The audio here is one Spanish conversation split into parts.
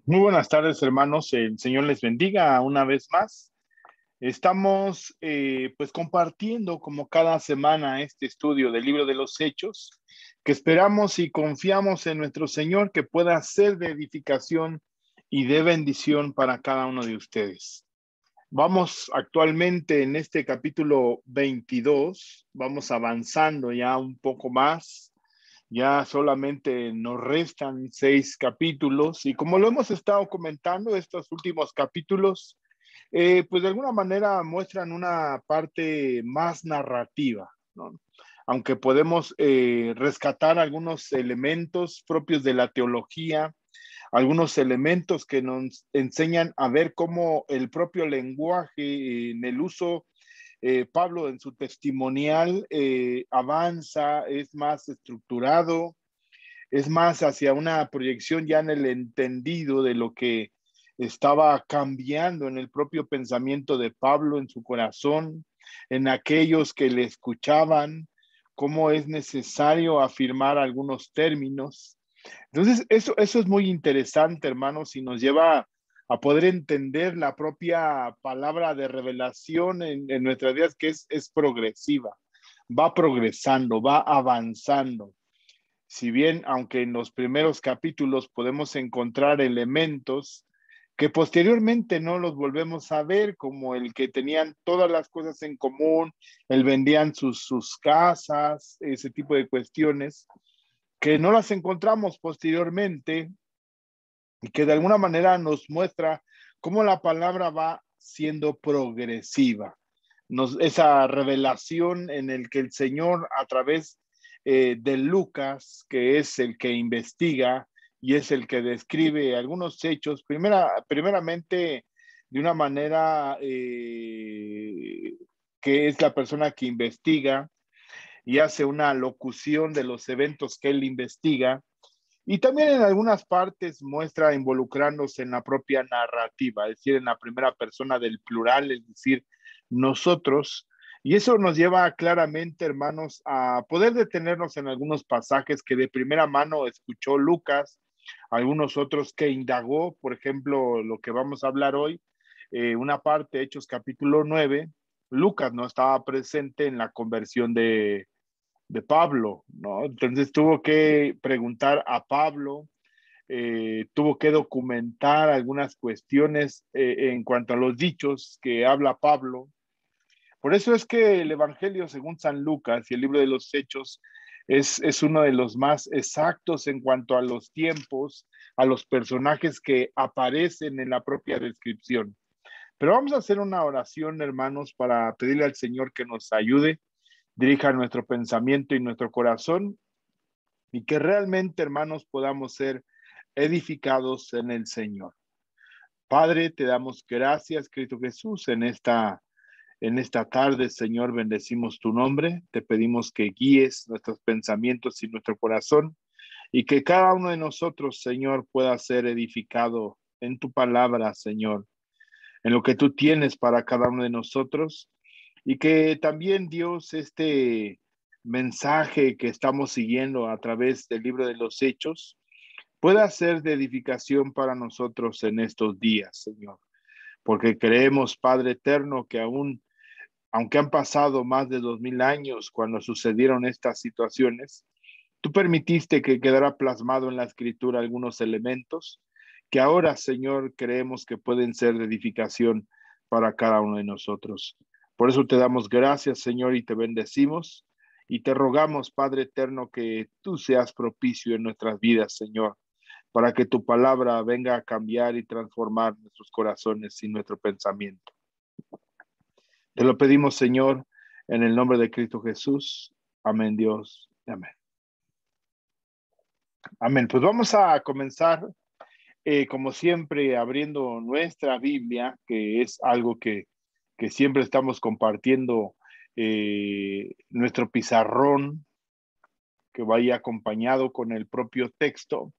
Muy buenas tardes, hermanos. El Señor les bendiga una vez más. Estamos pues compartiendo como cada semana este estudio del libro de los Hechos, que esperamos y confiamos en nuestro Señor que pueda ser de edificación y de bendición para cada uno de ustedes. Vamos actualmente en este capítulo 22, vamos avanzando ya un poco más. Ya solamente nos restan 6 capítulos y como lo hemos estado comentando, estos últimos capítulos, pues de alguna manera muestran una parte más narrativa, ¿no? Aunque podemos rescatar algunos elementos propios de la teología, algunos elementos que nos enseñan a ver cómo el propio lenguaje en el uso Pablo en su testimonial avanza, es más estructurado, es más hacia una proyección ya en el entendido de lo que estaba cambiando en el propio pensamiento de Pablo, en su corazón, en aquellos que le escuchaban, cómo es necesario afirmar algunos términos. Entonces, eso es muy interesante, hermanos, y nos lleva a poder entender la propia palabra de revelación en nuestras vidas, que es progresiva, va progresando, va avanzando. Si bien, aunque en los primeros capítulos podemos encontrar elementos que posteriormente no los volvemos a ver, como el que tenían todas las cosas en común, el vendían sus casas, ese tipo de cuestiones, que no las encontramos posteriormente y que de alguna manera nos muestra cómo la palabra va siendo progresiva. Esa revelación en el que el Señor a través de Lucas, que es el que investiga y es el que describe algunos hechos, primeramente de una manera que es la persona que investiga y hace una locución de los eventos que él investiga, y también en algunas partes muestra involucrándose en la propia narrativa, es decir, en la primera persona del plural, es decir, nosotros. Y eso nos lleva claramente, hermanos, a poder detenernos en algunos pasajes que de primera mano escuchó Lucas, algunos otros que indagó, por ejemplo, lo que vamos a hablar hoy, una parte, Hechos capítulo 9. Lucas no estaba presente en la conversión de Pablo, ¿no? Entonces tuvo que preguntar a Pablo, tuvo que documentar algunas cuestiones en cuanto a los dichos que habla Pablo. Por eso es que el Evangelio según San Lucas y el libro de los Hechos es uno de los más exactos en cuanto a los tiempos, a los personajes que aparecen en la propia descripción. Pero vamos a hacer una oración, hermanos, para pedirle al Señor que nos ayude, dirija nuestro pensamiento y nuestro corazón y que realmente, hermanos, podamos ser edificados en el Señor. Padre, te damos gracias, Cristo Jesús, en esta tarde, Señor, bendecimos tu nombre, te pedimos que guíes nuestros pensamientos y nuestro corazón y que cada uno de nosotros, Señor, pueda ser edificado en tu palabra, Señor, en lo que tú tienes para cada uno de nosotros y que también, Dios, este mensaje que estamos siguiendo a través del libro de los Hechos pueda ser de edificación para nosotros en estos días, Señor, porque creemos, Padre eterno, que aunque han pasado más de 2000 años cuando sucedieron estas situaciones, tú permitiste que quedara plasmado en la escritura algunos elementos que ahora, Señor, creemos que pueden ser de edificación para cada uno de nosotros. Por eso te damos gracias, Señor, y te bendecimos y te rogamos, Padre eterno, que tú seas propicio en nuestras vidas, Señor, para que tu palabra venga a cambiar y transformar nuestros corazones y nuestro pensamiento. Te lo pedimos, Señor, en el nombre de Cristo Jesús. Amén, Dios. Amén. Amén. Pues vamos a comenzar, como siempre, abriendo nuestra Biblia, que es algo que siempre estamos compartiendo, nuestro pizarrón, que vaya acompañado con el propio texto.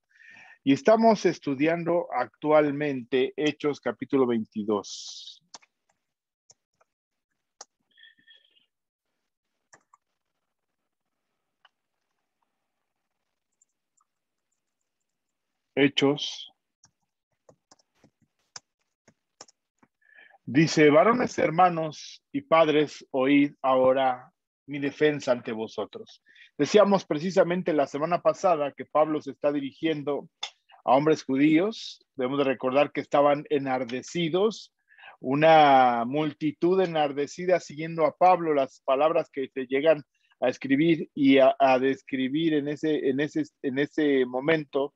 Y estamos estudiando actualmente Hechos capítulo 22. Hechos Dice, varones hermanos y padres, oíd ahora mi defensa ante vosotros. Decíamos precisamente la semana pasada que Pablo se está dirigiendo a hombres judíos. Debemos de recordar que estaban enardecidos, una multitud enardecida siguiendo a Pablo, las palabras que se llegan a escribir y a describir en ese momento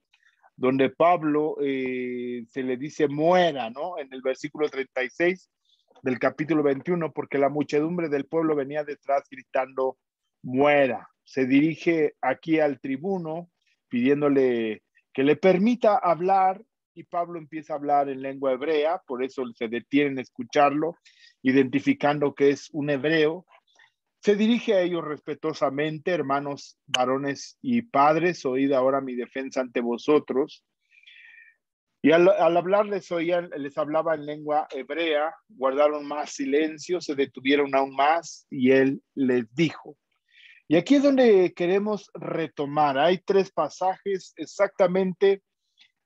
donde Pablo se le dice muera, ¿no? En el versículo 36 del capítulo 21, porque la muchedumbre del pueblo venía detrás gritando muera. Se dirige aquí al tribuno pidiéndole que le permita hablar y Pablo empieza a hablar en lengua hebrea, por eso se detienen a escucharlo, identificando que es un hebreo. Se dirige a ellos respetuosamente, hermanos, varones y padres, oíd ahora mi defensa ante vosotros. Y al hablarles, les hablaba en lengua hebrea, guardaron más silencio, se detuvieron aún más y él les dijo. Y aquí es donde queremos retomar. Hay tres pasajes exactamente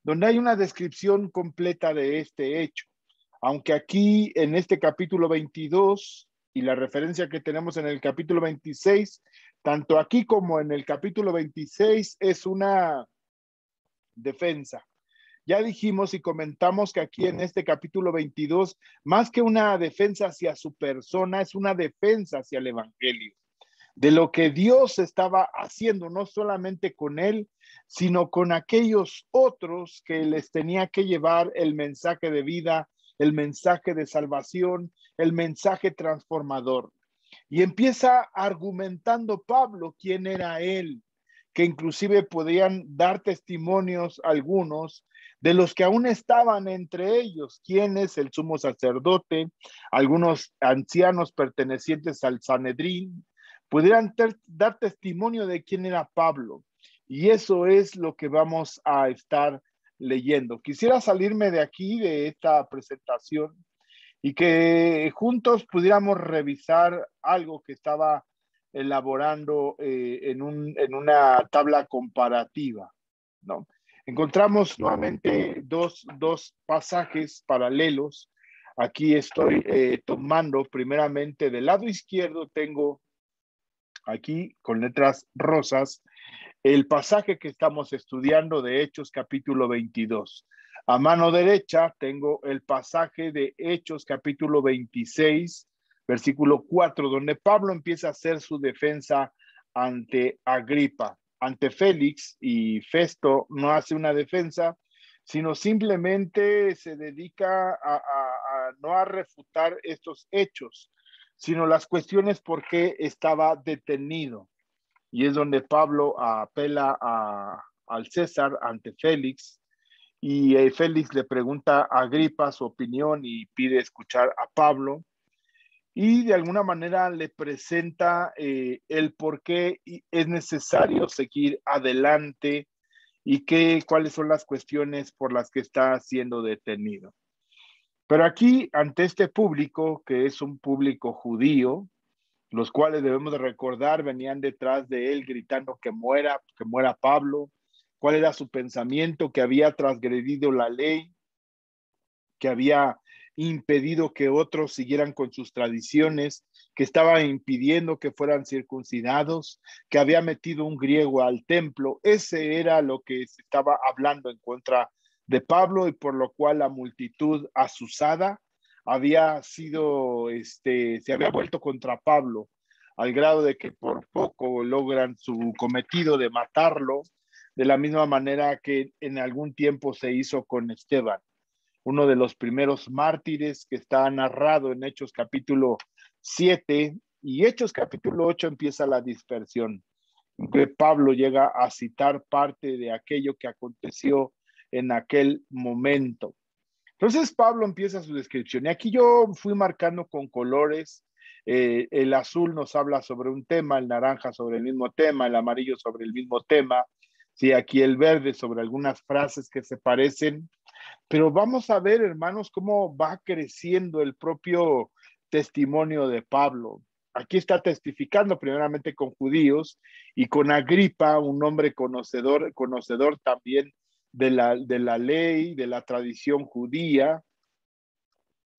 donde hay una descripción completa de este hecho. Aunque aquí en este capítulo 22 y la referencia que tenemos en el capítulo 26, tanto aquí como en el capítulo 26 es una defensa. Ya dijimos y comentamos que aquí en este capítulo 22, más que una defensa hacia su persona, es una defensa hacia el evangelio, de lo que Dios estaba haciendo, no solamente con él, sino con aquellos otros que les tenía que llevar el mensaje de vida, el mensaje de salvación, el mensaje transformador. Y empieza argumentando Pablo quién era él, que inclusive podían dar testimonios algunos de los que aún estaban entre ellos, quién es el sumo sacerdote, algunos ancianos pertenecientes al Sanedrín, pudieran dar testimonio de quién era Pablo. Y eso es lo que vamos a estar leyendo. Quisiera salirme de aquí, de esta presentación, y que juntos pudiéramos revisar algo que estaba elaborando en una tabla comparativa, ¿no? Encontramos nuevamente dos pasajes paralelos. Aquí estoy tomando primeramente del lado izquierdo, tengo aquí con letras rosas el pasaje que estamos estudiando de Hechos capítulo 22. A mano derecha tengo el pasaje de Hechos capítulo 26, versículo 4, donde Pablo empieza a hacer su defensa ante Agripa, ante Félix, y Festo no hace una defensa, sino simplemente se dedica no a refutar estos hechos, sino las cuestiones por qué estaba detenido. Y es donde Pablo apela al César ante Félix y Félix le pregunta a Agripa su opinión y pide escuchar a Pablo y de alguna manera le presenta el por qué es necesario seguir adelante y cuáles son las cuestiones por las que está siendo detenido. Pero aquí, ante este público, que es un público judío, los cuales debemos de recordar venían detrás de él gritando que muera Pablo, cuál era su pensamiento, que había transgredido la ley, que había impedido que otros siguieran con sus tradiciones, que estaba impidiendo que fueran circuncidados, que había metido un griego al templo. Ese era lo que se estaba hablando en contra de Pablo y por lo cual la multitud asusada había sido, se había vuelto contra Pablo al grado de que por poco logran su cometido de matarlo, de la misma manera que en algún tiempo se hizo con Esteban, uno de los primeros mártires que está narrado en Hechos capítulo 7 y Hechos capítulo 8 empieza la dispersión. Pablo llega a citar parte de aquello que aconteció en aquel momento. Entonces Pablo empieza su descripción y aquí yo fui marcando con colores. El azul nos habla sobre un tema, el naranja sobre el mismo tema, el amarillo sobre el mismo tema, sí, aquí el verde sobre algunas frases que se parecen, pero vamos a ver, hermanos, cómo va creciendo el propio testimonio de Pablo. Aquí está testificando primeramente con judíos y con Agripa, un hombre conocedor también de la ley, de la tradición judía,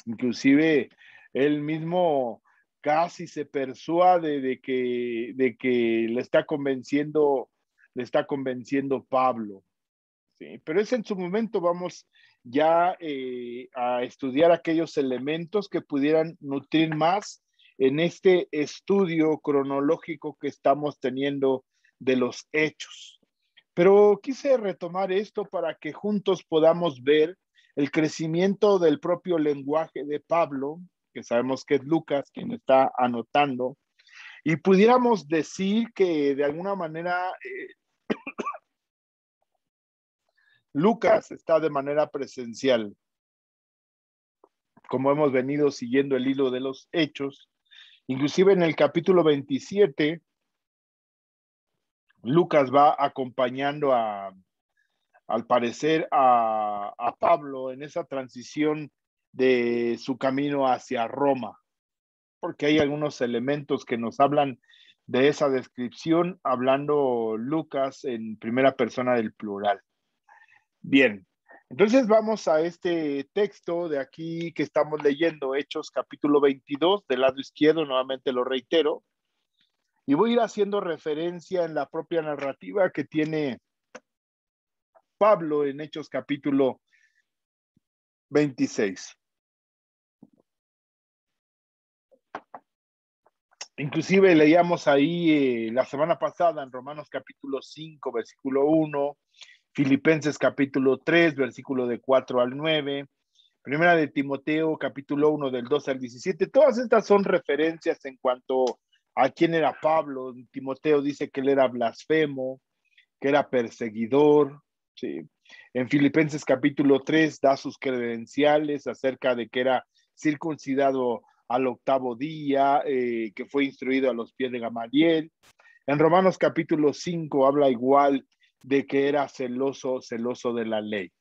Inclusive él mismo casi se persuade de que le está convenciendo Pablo. ¿Sí? Pero es en su momento, vamos ya a estudiar aquellos elementos que pudieran nutrir más en este estudio cronológico que estamos teniendo de los hechos. Pero quise retomar esto para que juntos podamos ver el crecimiento del propio lenguaje de Pablo, que sabemos que es Lucas quien está anotando, y pudiéramos decir que de alguna manera Lucas está de manera presencial, como hemos venido siguiendo el hilo de los hechos. Inclusive en el capítulo 27, Lucas va acompañando al parecer a Pablo en esa transición de su camino hacia Roma, porque hay algunos elementos que nos hablan de esa descripción, hablando Lucas en primera persona del plural. Bien, entonces vamos a este texto de aquí que estamos leyendo, Hechos capítulo 22, del lado izquierdo, nuevamente lo reitero, y voy a ir haciendo referencia en la propia narrativa que tiene Pablo en Hechos capítulo 26. Inclusive leíamos ahí la semana pasada en Romanos capítulo 5, versículo 1, Filipenses capítulo 3, versículo de 4 al 9, Primera de Timoteo capítulo 1 del 12 al 17. Todas estas son referencias en cuanto a quién era Pablo. Timoteo dice que él era blasfemo, que era perseguidor, ¿sí? En Filipenses capítulo 3 da sus credenciales acerca de que era circuncidado al octavo día, que fue instruido a los pies de Gamaliel. En Romanos capítulo 5 habla igual de que era celoso de la ley.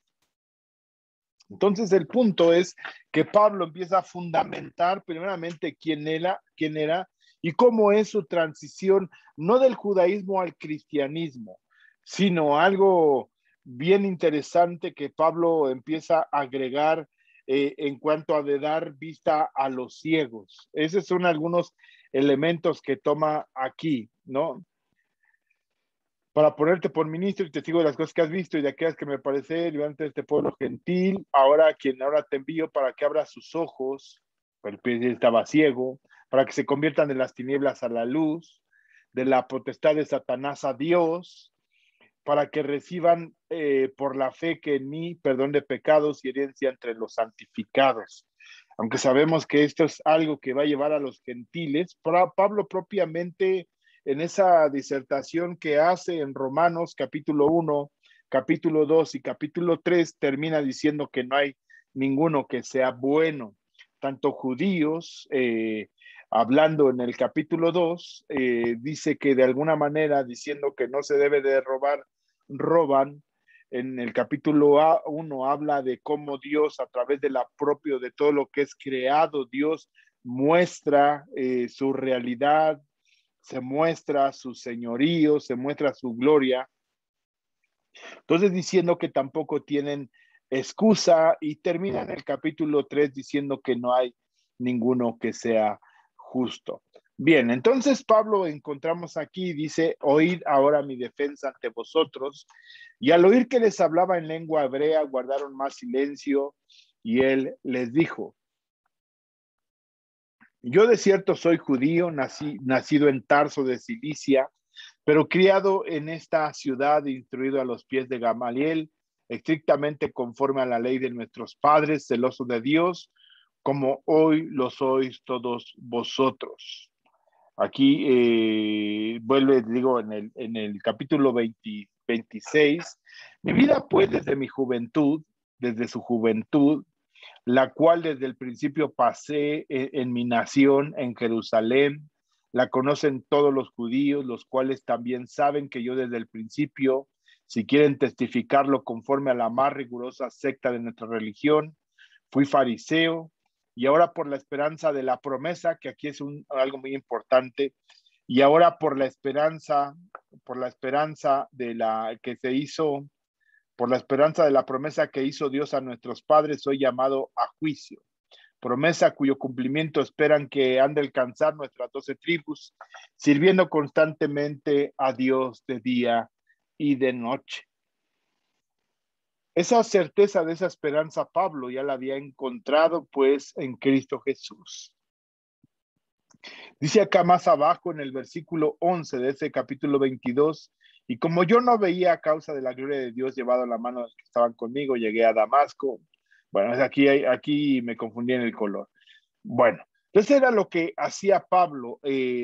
Entonces el punto es que Pablo empieza a fundamentar primeramente quién era y cómo es su transición, no del judaísmo al cristianismo, sino algo bien interesante que Pablo empieza a agregar en cuanto a de dar vista a los ciegos. Esos son algunos elementos que toma aquí, ¿no? Para ponerte por ministro y testigo de las cosas que has visto y de aquellas que me parece delante de este pueblo gentil, ahora te envío para que abra sus ojos, porque él estaba ciego, para que se conviertan de las tinieblas a la luz, de la potestad de Satanás a Dios, para que reciban por la fe que en mí perdón de pecados y herencia entre los santificados. Aunque sabemos que esto es algo que va a llevar a los gentiles, Pablo propiamente en esa disertación que hace en Romanos capítulo 1, capítulo 2 y capítulo 3, termina diciendo que no hay ninguno que sea bueno, tanto judíos, hablando en el capítulo 2, dice que de alguna manera, diciendo que no se debe de robar, roban. En el capítulo 1 habla de cómo Dios, a través de de todo lo que es creado, Dios muestra su realidad, se muestra su señorío, se muestra su gloria. Entonces diciendo que tampoco tienen excusa y termina en el capítulo 3 diciendo que no hay ninguno que sea justo. Bien, entonces Pablo encontramos aquí, dice, oíd ahora mi defensa ante vosotros, y al oír que les hablaba en lengua hebrea, guardaron más silencio, y él les dijo, yo de cierto soy judío, nacido en Tarso de Cilicia, pero criado en esta ciudad, instruido a los pies de Gamaliel, estrictamente conforme a la ley de nuestros padres, celoso de Dios, como hoy lo sois todos vosotros. Aquí vuelve, digo, en el capítulo 26, mi vida pues desde su juventud, la cual desde el principio pasé en mi nación, en Jerusalén, la conocen todos los judíos, los cuales también saben que yo desde el principio, si quieren testificarlo conforme a la más rigurosa secta de nuestra religión, fui fariseo, y ahora por la esperanza de la promesa, que aquí es algo muy importante, y ahora por la esperanza de la que se hizo, por la esperanza de la promesa que hizo Dios a nuestros padres, soy llamado a juicio. promesa cuyo cumplimiento esperan que han de alcanzar nuestras 12 tribus, sirviendo constantemente a Dios de día y de noche. Esa certeza de esa esperanza Pablo ya la había encontrado pues en Cristo Jesús. Dice acá más abajo en el versículo 11 de ese capítulo 22, y como yo no veía a causa de la gloria de Dios llevado a la mano de los que estaban conmigo, llegué a Damasco. Bueno, aquí me confundí en el color. Bueno, entonces era lo que hacía Pablo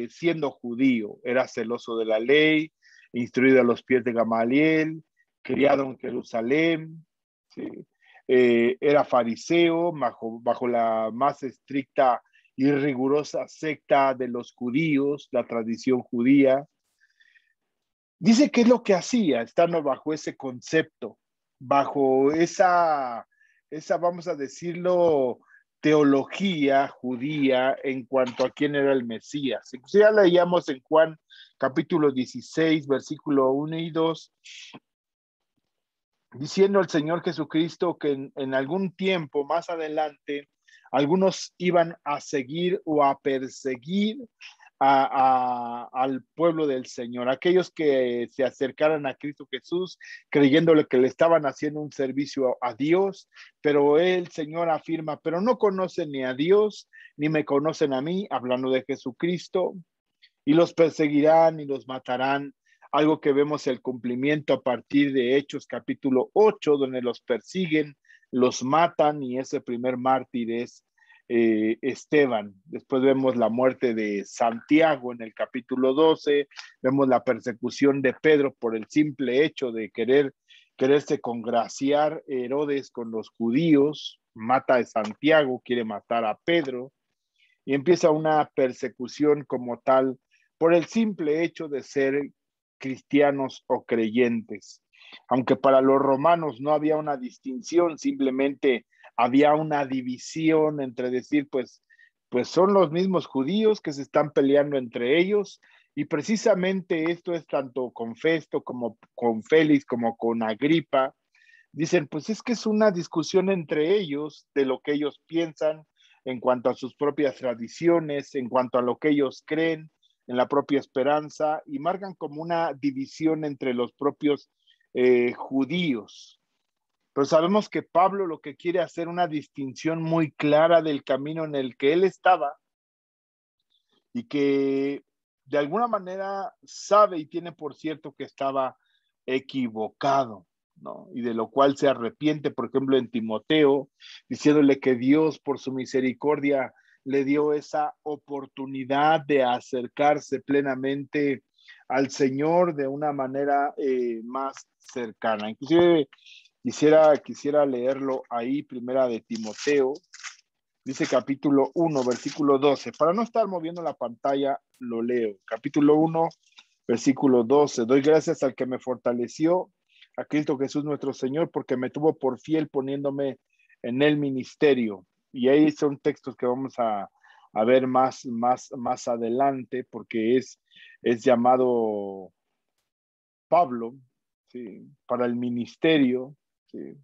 siendo judío. Era celoso de la ley, instruido a los pies de Gamaliel, criado en Jerusalén, ¿sí? Era fariseo bajo la más estricta y rigurosa secta de los judíos, la tradición judía. Dice que es lo que hacía, estando bajo ese concepto, bajo esa, vamos a decirlo, teología judía en cuanto a quién era el Mesías. Ya leíamos en Juan capítulo 16, versículo 1 y 2, diciendo el Señor Jesucristo que en algún tiempo más adelante algunos iban a seguir o a perseguir al pueblo del Señor, aquellos que se acercaran a Cristo Jesús creyéndole que le estaban haciendo un servicio a Dios, pero el Señor afirma, pero no conocen ni a Dios, ni me conocen a mí, hablando de Jesucristo, y los perseguirán y los matarán. Algo que vemos el cumplimiento a partir de Hechos capítulo 8, donde los persiguen, los matan, y ese primer mártir es Esteban. Después vemos la muerte de Santiago en el capítulo 12, vemos la persecución de Pedro por el simple hecho de quererse congraciar Herodes con los judíos, mata a Santiago, quiere matar a Pedro, y empieza una persecución como tal por el simple hecho de ser cristianos o creyentes. Aunque para los romanos no había una distinción, simplemente había una división entre decir, pues son los mismos judíos que se están peleando entre ellos, y precisamente esto es tanto con Festo como con Félix como con Agripa. Dicen, pues es que es una discusión entre ellos de lo que ellos piensan en cuanto a sus propias tradiciones, en cuanto a lo que ellos creen, en la propia esperanza, y marcan como una división entre los propios judíos. Pero sabemos que Pablo lo que quiere hacer una distinción muy clara del camino en el que él estaba y que de alguna manera sabe y tiene por cierto que estaba equivocado, ¿no? Y de lo cual se arrepiente, por ejemplo, en Timoteo, diciéndole que Dios por su misericordia le dio esa oportunidad de acercarse plenamente al Señor de una manera más cercana. Inclusive quisiera leerlo ahí, primera de Timoteo, dice capítulo 1, versículo 12. Para no estar moviendo la pantalla, lo leo. Capítulo 1, versículo 12. Doy gracias al que me fortaleció, a Cristo Jesús nuestro Señor, porque me tuvo por fiel poniéndome en el ministerio. Y ahí son textos que vamos a ver más adelante, porque es llamado Pablo, ¿sí?, para el ministerio, ¿sí?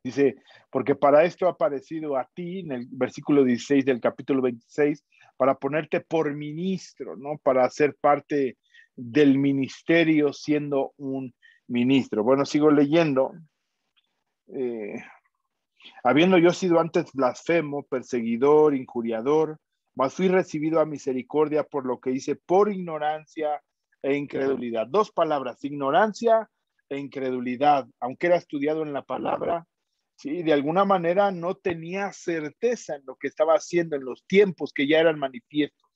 Dice, porque para esto ha aparecido a ti, en el versículo 16 del capítulo 26, para ponerte por ministro, ¿no? Para ser parte del ministerio siendo un ministro. Bueno, sigo leyendo. Habiendo yo sido antes blasfemo, perseguidor, injuriador, mas fui recibido a misericordia por lo que hice por ignorancia e incredulidad. Dos palabras, ignorancia e incredulidad. Aunque era estudiado en la palabra, sí, de alguna manera no tenía certeza en lo que estaba haciendo en los tiempos que ya eran manifiestos.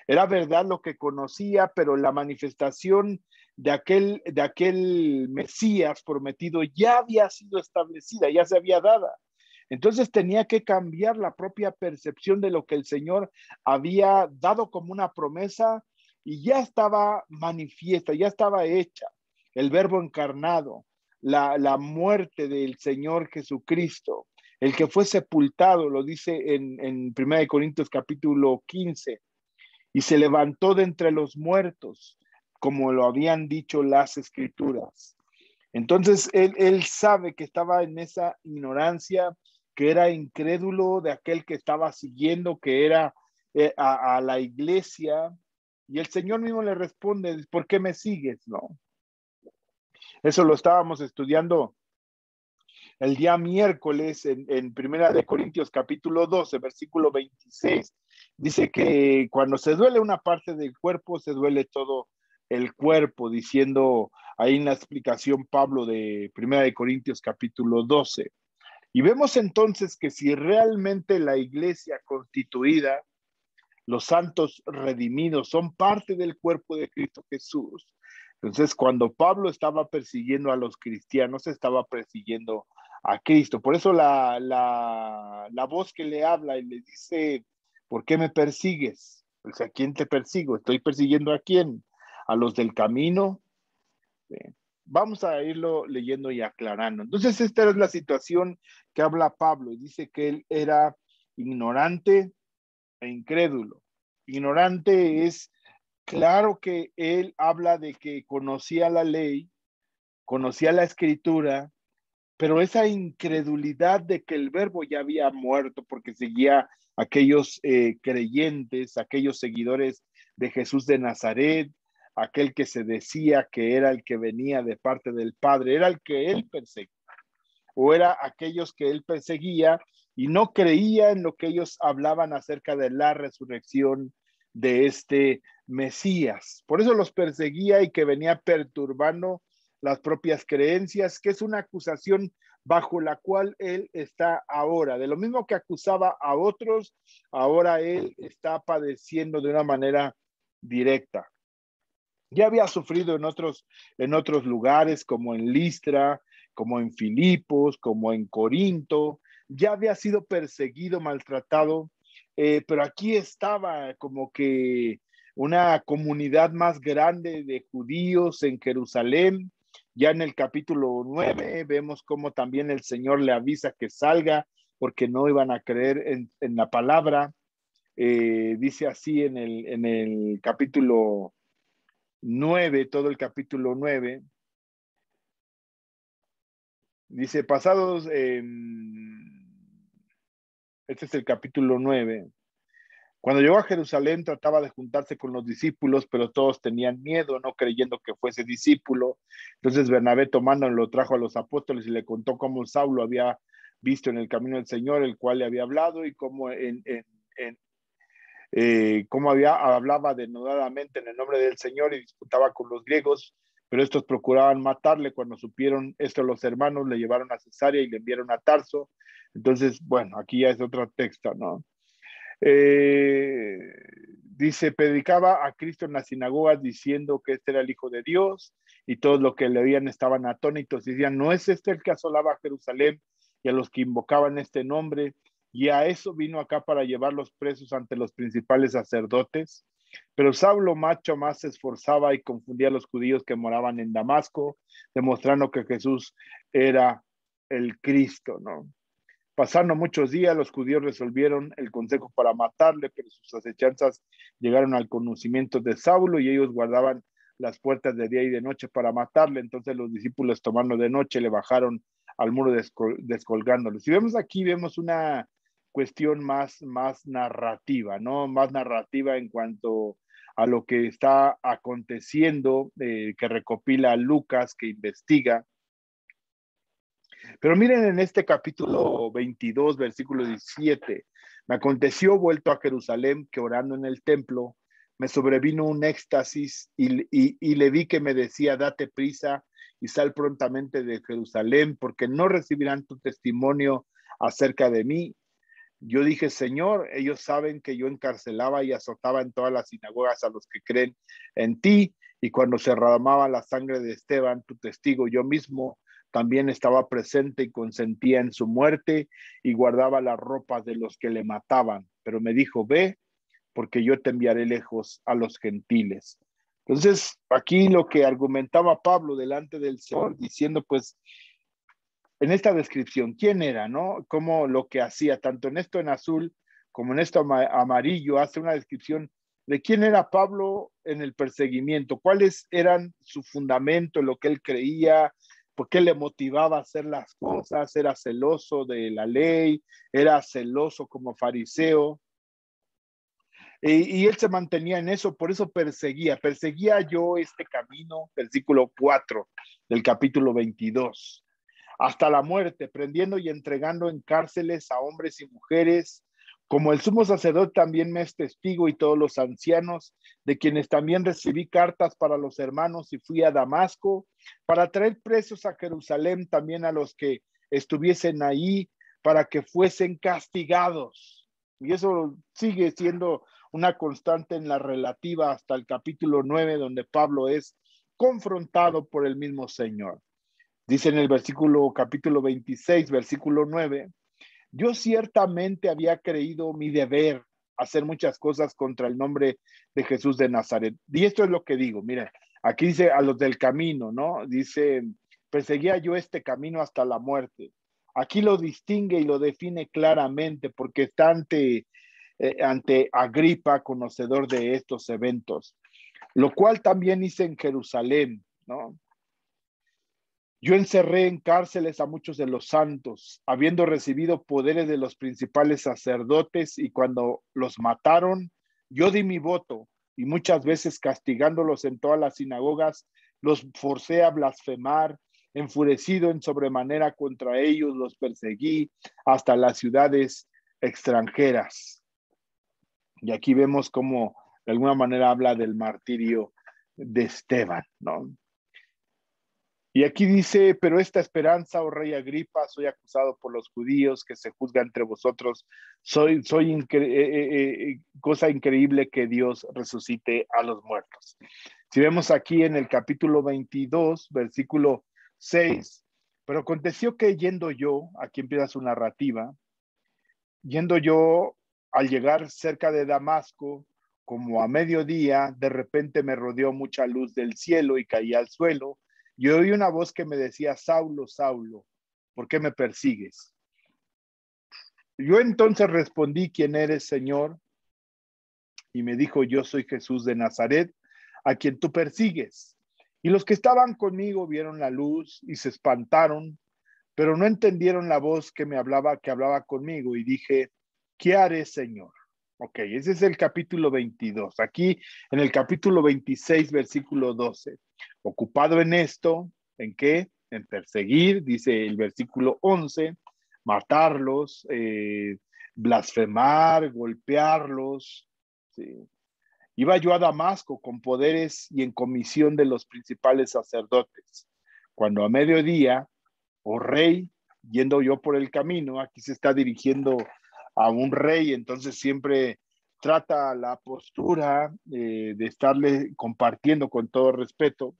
Era verdad lo que conocía, pero la manifestación de aquel Mesías prometido ya había sido establecida, ya se había dado. Entonces tenía que cambiar la propia percepción de lo que el Señor había dado como una promesa, y ya estaba manifiesta, ya estaba hecha. El verbo encarnado, la muerte del Señor Jesucristo, el que fue sepultado, lo dice en 1 Corintios capítulo 15, y se levantó de entre los muertos, como lo habían dicho las Escrituras. Entonces él sabe que estaba en esa ignorancia, que era incrédulo, de aquel que estaba siguiendo, que era a la iglesia. Y el Señor mismo le responde, ¿por qué me sigues? No. Eso lo estábamos estudiando el día miércoles en Primera de Corintios capítulo 12, versículo 26. Dice que cuando se duele una parte del cuerpo, se duele todo el cuerpo, diciendo ahí en la explicación Pablo de Primera de Corintios capítulo 12. Y vemos entonces que si realmente la iglesia constituida, los santos redimidos, son parte del cuerpo de Cristo Jesús. Entonces, cuando Pablo estaba persiguiendo a los cristianos, estaba persiguiendo a Cristo. Por eso la voz que le habla y le dice, ¿por qué me persigues? Pues, ¿a quién te persigo? ¿Estoy persiguiendo a quién? ¿A los del camino? Vamos a irlo leyendo y aclarando. Entonces, esta es la situación que habla Pablo. Dice que él era ignorante e incrédulo. Ignorante es, claro que él habla de que conocía la ley, conocía la escritura, pero esa incredulidad de que el verbo ya había muerto porque seguía aquellos creyentes, aquellos seguidores de Jesús de Nazaret, aquel que se decía que era el que venía de parte del Padre, era el que él perseguía, o era aquellos que él perseguía y no creía en lo que ellos hablaban acerca de la resurrección de este Mesías. Por eso los perseguía y que venía perturbando las propias creencias, que es una acusación bajo la cual él está ahora. De lo mismo que acusaba a otros, ahora él está padeciendo de una manera directa. Ya había sufrido en otros lugares, como en Listra, como en Filipos, como en Corinto. Ya había sido perseguido, maltratado, pero aquí estaba como que una comunidad más grande de judíos en Jerusalén. Ya en el capítulo 9 vemos cómo también el Señor le avisa que salga porque no iban a creer en la palabra. Dice así en el capítulo 9, todo el capítulo 9, dice, pasados, este es el capítulo 9, cuando llegó a Jerusalén trataba de juntarse con los discípulos, pero todos tenían miedo, no creyendo que fuese discípulo. Entonces Bernabé tomándolo lo trajo a los apóstoles y le contó cómo Saulo había visto en el camino del Señor, el cual le había hablado y cómo cómo hablaba denodadamente en el nombre del Señor y disputaba con los griegos, pero estos procuraban matarle. Cuando supieron esto los hermanos, le llevaron a Cesarea y le enviaron a Tarso. Entonces, bueno, aquí ya es otro texto, ¿no? Dice, predicaba a Cristo en las sinagogas diciendo que este era el Hijo de Dios, y todos los que le oían estaban atónitos y decían, ¿no es este el que asolaba a Jerusalén y a los que invocaban este nombre? Y a eso vino acá para llevarlos presos ante los principales sacerdotes. Pero Saulo macho más se esforzaba y confundía a los judíos que moraban en Damasco, demostrando que Jesús era el Cristo, ¿no? Pasando muchos días, los judíos resolvieron el consejo para matarle, pero sus acechanzas llegaron al conocimiento de Saulo y ellos guardaban las puertas de día y de noche para matarle. Entonces los discípulos, tomando de noche, le bajaron al muro descolgándolo. Si vemos aquí, vemos una cuestión más narrativa, ¿no? Más narrativa en cuanto a lo que está aconteciendo, que recopila Lucas, que investiga. Pero miren en este capítulo 22, versículo 17, me aconteció vuelto a Jerusalén que orando en el templo, me sobrevino un éxtasis y le vi que me decía, date prisa y sal prontamente de Jerusalén, porque no recibirán tu testimonio acerca de mí. Yo dije, Señor, ellos saben que yo encarcelaba y azotaba en todas las sinagogas a los que creen en ti, y cuando se derramaba la sangre de Esteban, tu testigo, yo mismo también estaba presente y consentía en su muerte y guardaba las ropas de los que le mataban. Pero me dijo, ve, porque yo te enviaré lejos a los gentiles. Entonces, aquí lo que argumentaba Pablo delante del Señor, diciendo, pues, en esta descripción, ¿quién era, no? Cómo lo que hacía, tanto en esto en azul como en esto amarillo, hace una descripción de quién era Pablo en el perseguimiento, cuáles eran su fundamento, lo que él creía, ¿Por qué le motivaba a hacer las cosas? Era celoso de la ley, era celoso como fariseo. Y él se mantenía en eso, por eso perseguía yo este camino, versículo 4 del capítulo 22, hasta la muerte, prendiendo y entregando en cárceles a hombres y mujeres, como el sumo sacerdote también me es testigo y todos los ancianos, de quienes también recibí cartas para los hermanos y fui a Damasco para traer presos a Jerusalén también a los que estuviesen ahí para que fuesen castigados. Y eso sigue siendo una constante en la relativa hasta el capítulo 9, donde Pablo es confrontado por el mismo Señor. Dice en el capítulo 26, versículo 9, yo ciertamente había creído mi deber hacer muchas cosas contra el nombre de Jesús de Nazaret. Y esto es lo que digo, mira, aquí dice a los del camino, ¿no? Dice, perseguía yo este camino hasta la muerte. Aquí lo distingue y lo define claramente porque está ante Agripa, conocedor de estos eventos, lo cual también hice en Jerusalén, ¿no? Yo encerré en cárceles a muchos de los santos, habiendo recibido poderes de los principales sacerdotes, y cuando los mataron, yo di mi voto, y muchas veces castigándolos en todas las sinagogas, los forcé a blasfemar, enfurecido en sobremanera contra ellos, los perseguí hasta las ciudades extranjeras. Y aquí vemos cómo de alguna manera habla del martirio de Esteban, ¿no? Y aquí dice, pero esta esperanza, oh rey Agripa, soy acusado por los judíos que se juzga entre vosotros. Cosa increíble que Dios resucite a los muertos. Si vemos aquí en el capítulo 22, versículo 6, pero aconteció que yendo yo, aquí empieza su narrativa, yendo yo al llegar cerca de Damasco, como a mediodía, de repente me rodeó mucha luz del cielo y caí al suelo. Y oí una voz que me decía, Saulo, Saulo, ¿por qué me persigues? Yo entonces respondí, ¿quién eres, Señor? Y me dijo, yo soy Jesús de Nazaret, a quien tú persigues. Y los que estaban conmigo vieron la luz y se espantaron, pero no entendieron la voz que hablaba conmigo. Y dije, ¿qué haré, Señor? Ok, ese es el capítulo 22. Aquí en el capítulo 26, versículo 12. Ocupado en esto, ¿en qué? En perseguir, dice el versículo 11, matarlos, blasfemar, golpearlos. ¿Sí? Iba yo a Damasco con poderes y en comisión de los principales sacerdotes. Cuando a mediodía, oh rey, yendo yo por el camino, aquí se está dirigiendo a un rey, entonces siempre trata la postura de estarle compartiendo con todo respeto.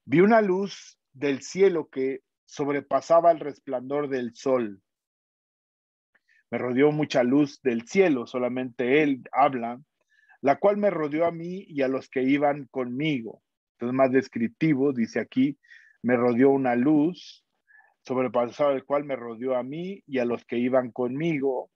Vi una luz del cielo que sobrepasaba el resplandor del sol. Me rodeó mucha luz del cielo, solamente él habla, la cual me rodeó a mí y a los que iban conmigo. Entonces, más descriptivo, dice aquí, me rodeó una luz sobrepasado el cual me rodeó a mí y a los que iban conmigo,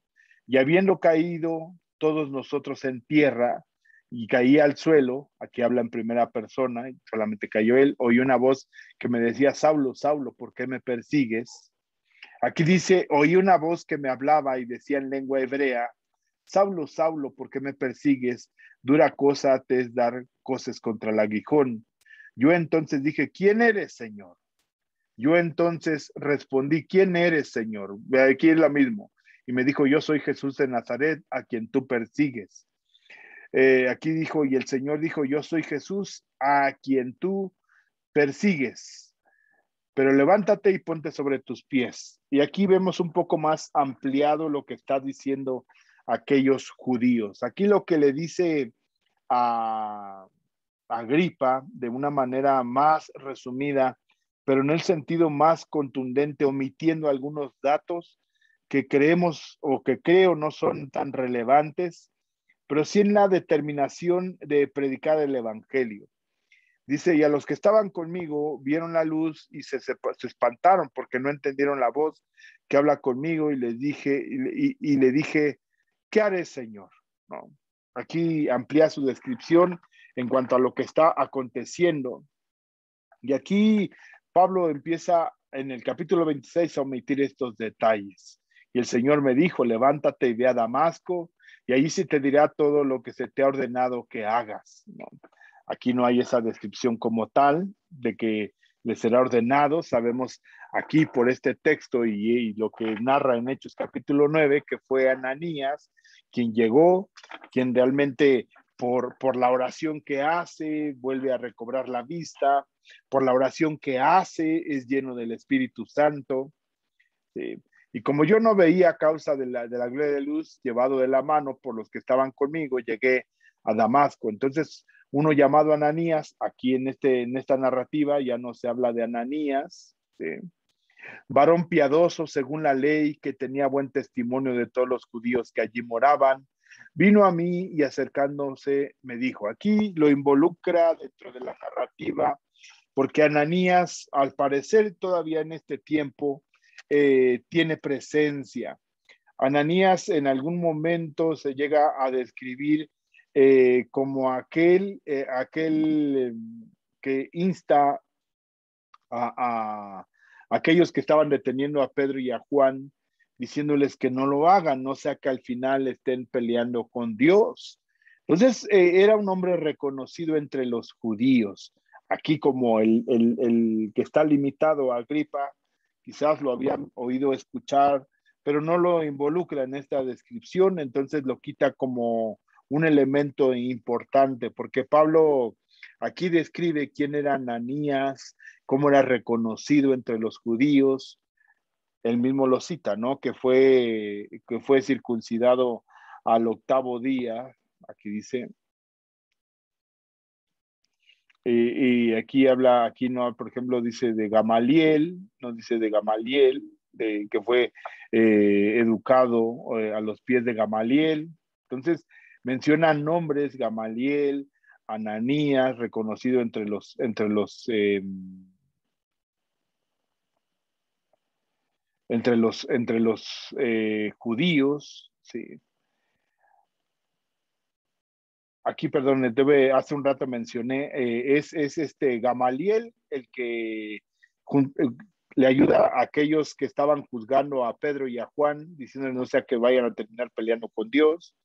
y habiendo caído todos nosotros en tierra, y caí al suelo, aquí habla en primera persona, y solamente cayó él, oí una voz que me decía, Saulo, Saulo, ¿por qué me persigues? Aquí dice, oí una voz que me hablaba y decía en lengua hebrea, Saulo, Saulo, ¿por qué me persigues? Dura cosa te es dar cosas contra el aguijón. Yo entonces dije, ¿quién eres, Señor? Yo entonces respondí, ¿quién eres, Señor? Aquí es lo mismo. Y me dijo, yo soy Jesús de Nazaret, a quien tú persigues. Aquí dijo, y el Señor dijo, yo soy Jesús, a quien tú persigues. Pero levántate y ponte sobre tus pies. Y aquí vemos un poco más ampliado lo que está diciendo aquellos judíos. Aquí lo que le dice a Agripa de una manera más resumida, pero en el sentido más contundente, omitiendo algunos datos que creemos o que creo no son tan relevantes, pero sí en la determinación de predicar el evangelio. Dice, y a los que estaban conmigo vieron la luz y se espantaron porque no entendieron la voz que habla conmigo, y les dije, y le dije, ¿qué haré, Señor? ¿No? Aquí amplía su descripción en cuanto a lo que está aconteciendo. Y aquí Pablo empieza en el capítulo 26 a omitir estos detalles. Y el Señor me dijo, levántate y ve a Damasco, y allí se te dirá todo lo que se te ha ordenado que hagas, ¿no? Aquí no hay esa descripción como tal de que le será ordenado. Sabemos aquí por este texto y lo que narra en Hechos capítulo 9, que fue Ananías quien llegó, quien realmente por la oración que hace, vuelve a recobrar la vista, por la oración que hace, es lleno del Espíritu Santo. ¿Sí? Y como yo no veía a causa de la gloria de luz llevado de la mano por los que estaban conmigo, llegué a Damasco. Entonces, uno llamado Ananías, aquí en esta narrativa ya no se habla de Ananías, ¿sí? Varón piadoso según la ley, que tenía buen testimonio de todos los judíos que allí moraban, vino a mí y acercándose me dijo, aquí lo involucra dentro de la narrativa, porque Ananías, al parecer todavía en este tiempo, tiene presencia. Ananías en algún momento se llega a describir como aquel que insta a aquellos que estaban deteniendo a Pedro y a Juan, diciéndoles que no lo hagan, no sea que al final estén peleando con Dios. Entonces, era un hombre reconocido entre los judíos. Aquí como el que está limitado a Agripa, quizás lo habían oído escuchar, pero no lo involucra en esta descripción, entonces lo quita como un elemento importante, porque Pablo aquí describe quién era Ananías, cómo era reconocido entre los judíos. Él mismo lo cita, ¿no? Que fue circuncidado al 8º día. Aquí dice, y aquí habla, aquí no, por ejemplo, dice de Gamaliel, no dice de Gamaliel, que fue educado a los pies de Gamaliel. Entonces, menciona nombres, Gamaliel, Ananías, reconocido entre los judíos, sí. Aquí, perdón, hace un rato mencioné, es este Gamaliel el que jun, le ayuda a aquellos que estaban juzgando a Pedro y a Juan, diciendo no sea que vayan a terminar peleando con Dios.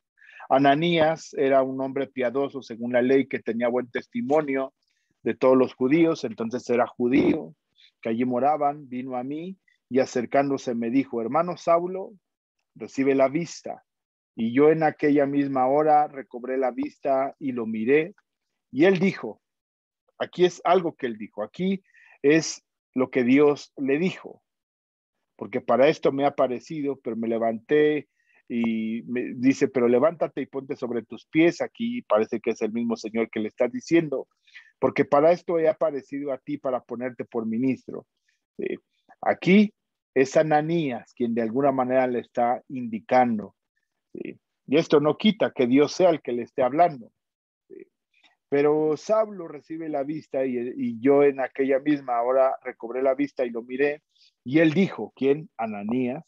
Ananías era un hombre piadoso según la ley, que tenía buen testimonio de todos los judíos, entonces era judío, que allí moraban, vino a mí y acercándose me dijo, hermano Saulo, recibe la vista. Y yo en aquella misma hora recobré la vista y lo miré. Y él dijo, aquí es algo que él dijo, aquí es lo que Dios le dijo, porque para esto me ha parecido, pero me levanté y me dice, pero levántate y ponte sobre tus pies. Aquí parece que es el mismo Señor que le está diciendo, porque para esto he aparecido a ti para ponerte por ministro. Eh, Aquí es Ananías quien de alguna manera le está indicando. ¿Sí? Y esto no quita que Dios sea el que le esté hablando. ¿Sí? Pero Saulo recibe la vista y yo en aquella misma hora recobré la vista y lo miré. Y él dijo, ¿quién? Ananías.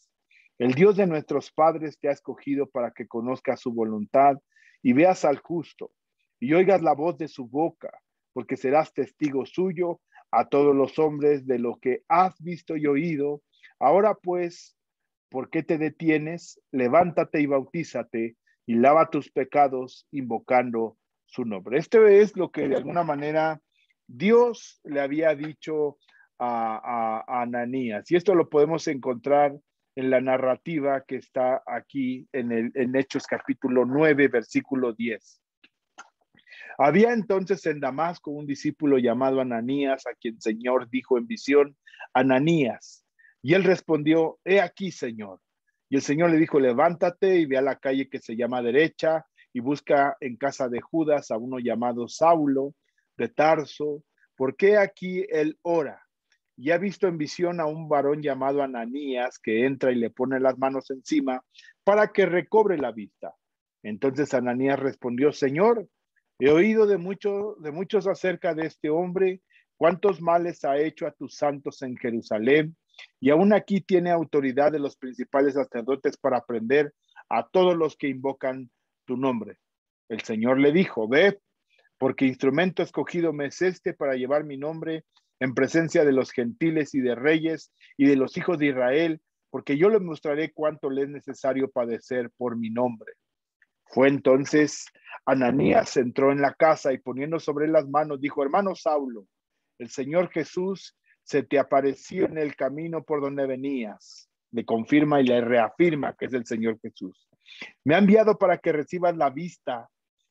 El Dios de nuestros padres te ha escogido para que conozcas su voluntad y veas al justo y oigas la voz de su boca, porque serás testigo suyo a todos los hombres de lo que has visto y oído. Ahora pues, ¿por qué te detienes? Levántate y bautízate y lava tus pecados invocando su nombre. Este es lo que de alguna manera Dios le había dicho a Ananías. Y esto lo podemos encontrar en la narrativa que está aquí en Hechos capítulo 9, versículo 10. Había entonces en Damasco un discípulo llamado Ananías, a quien el Señor dijo en visión, Ananías. Y él respondió, he aquí, Señor. Y el Señor le dijo, levántate y ve a la calle que se llama derecha y busca en casa de Judas a uno llamado Saulo de Tarso, porque aquí él ora. Y ha visto en visión a un varón llamado Ananías que entra y le pone las manos encima para que recobre la vista. Entonces Ananías respondió, Señor, he oído de muchos acerca de este hombre, cuántos males ha hecho a tus santos en Jerusalén, y aún aquí tiene autoridad de los principales sacerdotes para prender a todos los que invocan tu nombre. El Señor le dijo, ve, porque instrumento escogido me es este para llevar mi nombre en presencia de los gentiles y de reyes y de los hijos de Israel, porque yo les mostraré cuánto les es necesario padecer por mi nombre. Fue entonces Ananías, entró en la casa y poniendo sobre él las manos, dijo: hermano Saulo, el Señor Jesús se te apareció en el camino por donde venías. Le confirma y le reafirma que es el Señor Jesús. Me ha enviado para que recibas la vista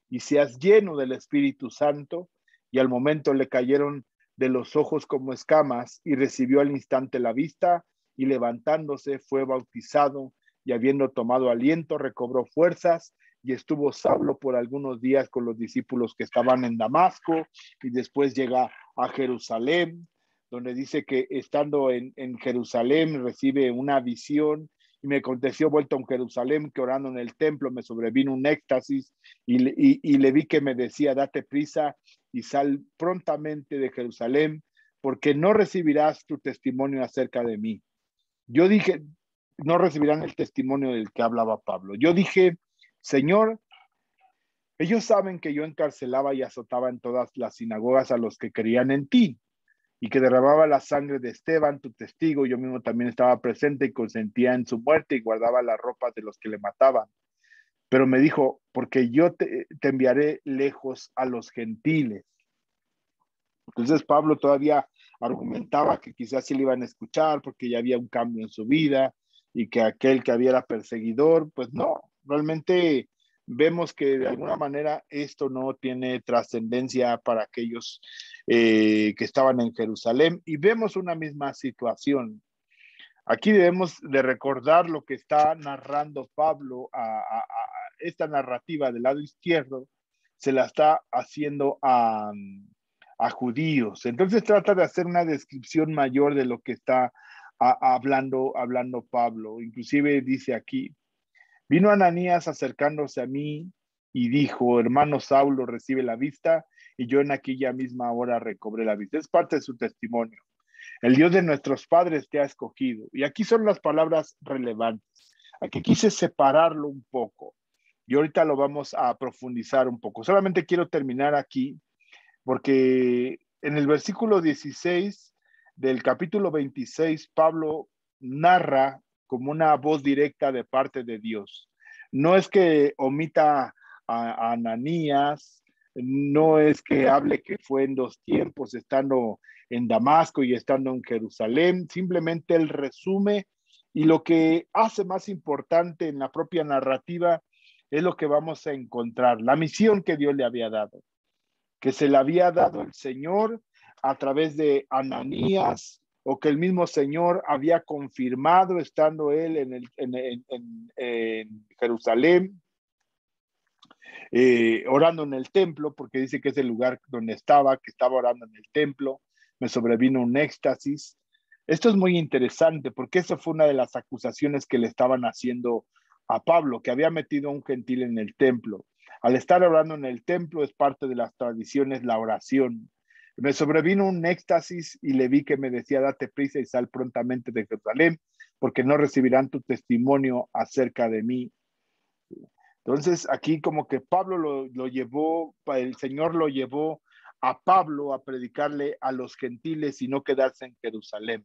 y seas lleno del Espíritu Santo. Y al momento le cayeron de los ojos como escamas y recibió al instante la vista, y levantándose fue bautizado, y habiendo tomado aliento recobró fuerzas, y estuvo Saulo por algunos días con los discípulos que estaban en Damasco, y después llega a Jerusalén, donde dice que estando en Jerusalén recibe una visión. Y me aconteció vuelto a Jerusalén que orando en el templo me sobrevino un éxtasis, y le vi que me decía: date prisa y sal prontamente de Jerusalén, porque no recibirás tu testimonio acerca de mí. Yo dije, no recibirán el testimonio del que hablaba Pablo. Yo dije: Señor, ellos saben que yo encarcelaba y azotaba en todas las sinagogas a los que creían en ti, y que derramaba la sangre de Esteban, tu testigo. Yo mismo también estaba presente y consentía en su muerte y guardaba las ropas de los que le mataban. Pero me dijo: porque yo te enviaré lejos a los gentiles. Entonces Pablo todavía argumentaba que quizás sí le iban a escuchar porque ya había un cambio en su vida, y que aquel que había era perseguidor. Pues no, realmente vemos que de alguna manera esto no tiene trascendencia para aquellos que estaban en Jerusalén, y vemos una misma situación. Aquí debemos de recordar lo que está narrando Pablo a esta narrativa del lado izquierdo, se la está haciendo a judíos. Entonces trata de hacer una descripción mayor de lo que está hablando Pablo. Inclusive dice aquí: vino Ananías acercándose a mí y dijo: hermano Saulo, recibe la vista. Y yo en aquella misma hora recobré la vista. Es parte de su testimonio. El Dios de nuestros padres te ha escogido. Y aquí son las palabras relevantes. Aquí quise separarlo un poco y ahorita lo vamos a profundizar un poco. Solamente quiero terminar aquí porque en el versículo 16 del capítulo 26, Pablo narra como una voz directa de parte de Dios. No es que omita a Ananías, no es que hable que fue en dos tiempos, estando en Damasco y estando en Jerusalén. Simplemente él resume, y lo que hace más importante en la propia narrativa es lo que vamos a encontrar: la misión que Dios le había dado, que se le había dado el Señor a través de Ananías, o que el mismo Señor había confirmado estando él en Jerusalén, orando en el templo, porque dice que es el lugar donde estaba, que estaba orando en el templo. Me sobrevino un éxtasis. Esto es muy interesante porque esa fue una de las acusaciones que le estaban haciendo a Pablo, que había metido a un gentil en el templo. Al estar orando en el templo, es parte de las tradiciones la oración. Me sobrevino un éxtasis y le vi que me decía: date prisa y sal prontamente de Jerusalén, porque no recibirán tu testimonio acerca de mí. Entonces aquí como que Pablo lo llevó, el Señor lo llevó a Pablo a predicarle a los gentiles y no quedarse en Jerusalén.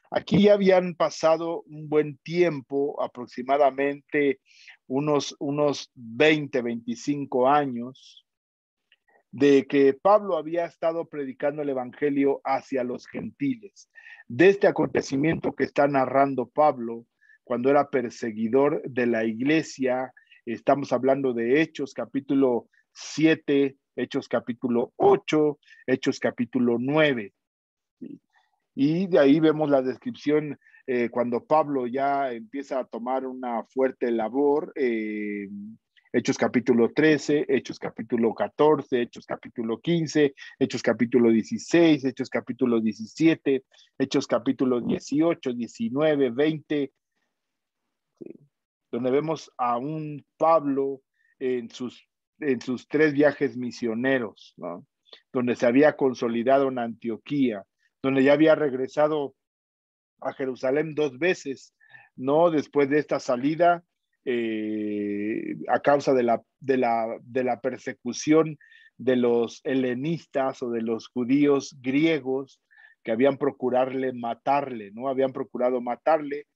Aquí ya habían pasado un buen tiempo, aproximadamente unos 20, 25 años, de que Pablo había estado predicando el evangelio hacia los gentiles. De este acontecimiento que está narrando Pablo cuando era perseguidor de la iglesia, estamos hablando de Hechos capítulo 7, Hechos capítulo 8, Hechos capítulo 9. Y de ahí vemos la descripción cuando Pablo ya empieza a tomar una fuerte labor. Hechos capítulo 13, Hechos capítulo 14, Hechos capítulo 15, Hechos capítulo 16, Hechos capítulo 17, Hechos capítulo 18, 19, 20, ¿sí? Donde vemos a un Pablo en sus 3 viajes misioneros, ¿no? Donde se había consolidado en Antioquía, donde ya había regresado a Jerusalén 2 veces, ¿no? Después de esta salida, a causa de la persecución de los helenistas o de los judíos griegos que habían procurarle matarle, ¿no? Habían procurado matarle,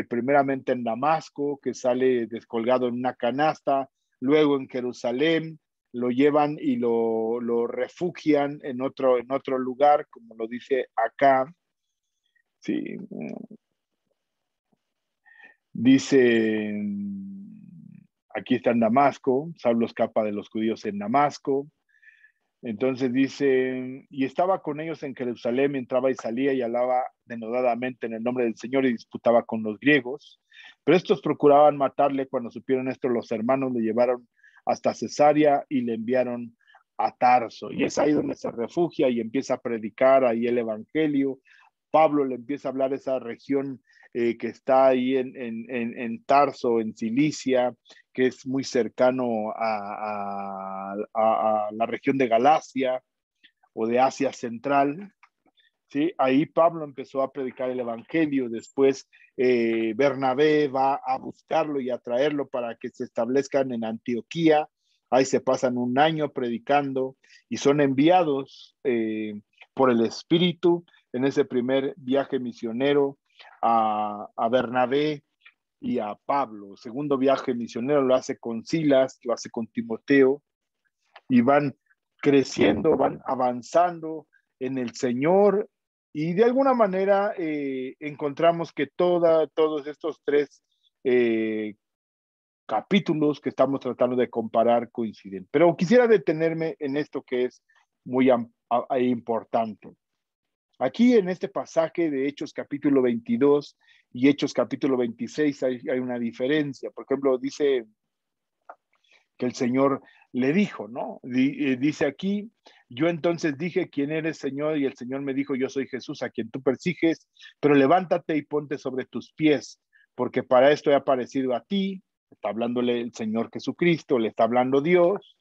primeramente en Damasco, que sale descolgado en una canasta, luego en Jerusalén, lo llevan y lo refugian en otro lugar, como lo dice acá. Sí. Dice, aquí está en Damasco, Saulo escapa de los judíos en Damasco. Entonces dice, y estaba con ellos en Jerusalén, entraba y salía y hablaba denodadamente en el nombre del Señor y disputaba con los griegos. Pero estos procuraban matarle. Cuando supieron esto, los hermanos le llevaron hasta Cesarea y le enviaron a Tarso. Y es ahí donde se refugia y empieza a predicar ahí el evangelio. Pablo le empieza a hablar de esa región que está ahí en Tarso, en Cilicia, que es muy cercano a la región de Galacia o de Asia Central. ¿Sí? Ahí Pablo empezó a predicar el evangelio. Después Bernabé va a buscarlo y a traerlo para que se establezcan en Antioquía. Ahí se pasan un año predicando y son enviados por el Espíritu en ese primer viaje misionero a Bernabé y a Pablo. Segundo viaje misionero lo hace con Silas, lo hace con Timoteo, y van creciendo, van avanzando en el Señor, y de alguna manera encontramos que todos estos tres capítulos que estamos tratando de comparar coinciden. Pero quisiera detenerme en esto que es muy importante. Aquí en este pasaje de Hechos capítulo 22 y Hechos capítulo 26 hay una diferencia. Por ejemplo, dice que el Señor le dijo, ¿no? Dice aquí, yo entonces dije, ¿quién eres, Señor? Y el Señor me dijo, yo soy Jesús, a quien tú persigues, pero levántate y ponte sobre tus pies, porque para esto he aparecido a ti. Está hablándole el Señor Jesucristo, le está hablando Dios.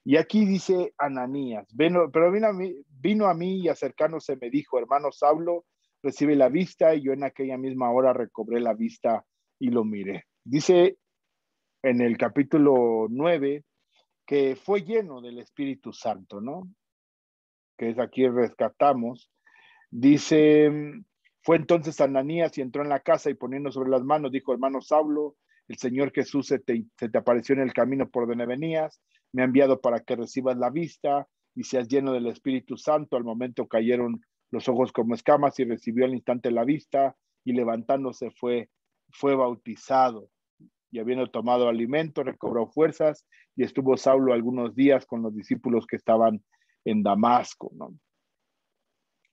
Y aquí dice Ananías, pero vino a mí y acercándose me dijo, hermano Saulo, recibe la vista, y yo en aquella misma hora recobré la vista y lo miré. Dice en el capítulo 9 que fue lleno del Espíritu Santo, ¿no? Que es aquí rescatamos. Dice, fue entonces Ananías y entró en la casa y poniendo sobre las manos, dijo, hermano Saulo, el Señor Jesús se te apareció en el camino por donde venías, me ha enviado para que recibas la vista y seas lleno del Espíritu Santo. Al momento cayeron los ojos como escamas y recibió al instante la vista, y levantándose fue bautizado. Y habiendo tomado alimento, recobró fuerzas, y estuvo Saulo algunos días con los discípulos que estaban en Damasco, ¿no?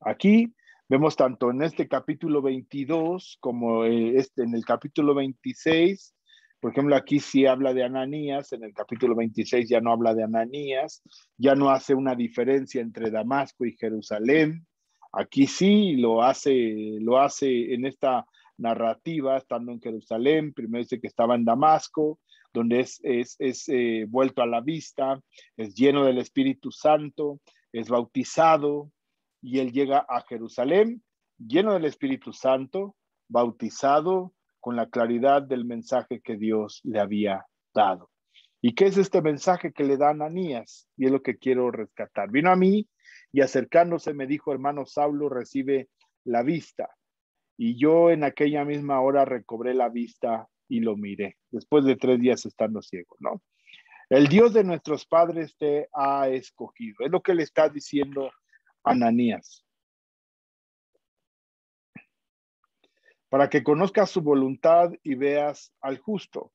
Aquí vemos tanto en este capítulo 22 como en el capítulo 26. Por ejemplo, aquí sí habla de Ananías, en el capítulo 26 ya no habla de Ananías, ya no hace una diferencia entre Damasco y Jerusalén. Aquí sí lo hace en esta narrativa, estando en Jerusalén. Primero dice que estaba en Damasco, donde es vuelto a la vista, es lleno del Espíritu Santo, es bautizado, y él llega a Jerusalén lleno del Espíritu Santo, bautizado, con la claridad del mensaje que Dios le había dado. ¿Y qué es este mensaje que le da Ananías? Y es lo que quiero rescatar. Vino a mí y acercándose me dijo, hermano Saulo, recibe la vista. Y yo en aquella misma hora recobré la vista y lo miré, después de 3 días estando ciego, ¿no? El Dios de nuestros padres te ha escogido. Es lo que le está diciendo Ananías, para que conozcas su voluntad y veas al justo.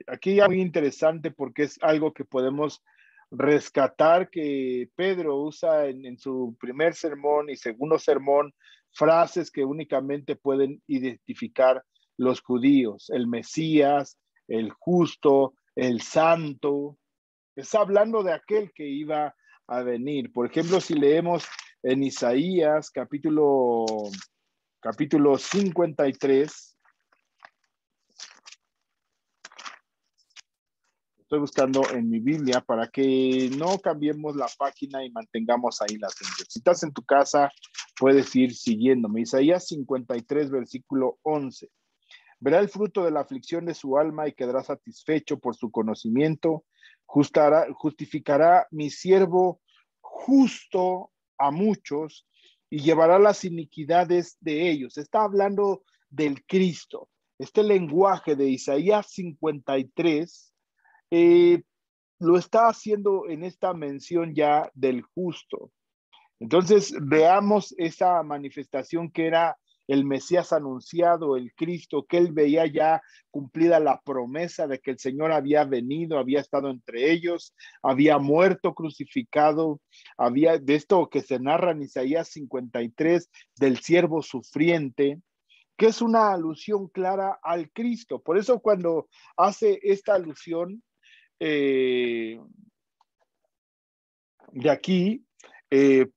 Aquí es muy interesante porque es algo que podemos rescatar, que Pedro usa en su primer sermón y segundo sermón, frases que únicamente pueden identificar los judíos: el Mesías, el justo, el santo. Está hablando de aquel que iba a venir. Por ejemplo, si leemos en Isaías capítulo 53, estoy buscando en mi Biblia para que no cambiemos la página y mantengamos ahí la atención. Si estás en tu casa, puedes ir siguiéndome. Isaías 53, versículo 11. Verá el fruto de la aflicción de su alma y quedará satisfecho por su conocimiento. Justificará mi siervo justo a muchos y llevará las iniquidades de ellos. Está hablando del Cristo. Este lenguaje de Isaías 53 lo está haciendo en esta mención ya del justo. Entonces, veamos esa manifestación que era el Mesías anunciado, el Cristo, que él veía ya cumplida la promesa de que el Señor había venido, había estado entre ellos, había muerto crucificado, había de esto que se narra en Isaías 53 del siervo sufriente, que es una alusión clara al Cristo. Por eso cuando hace esta alusión de aquí,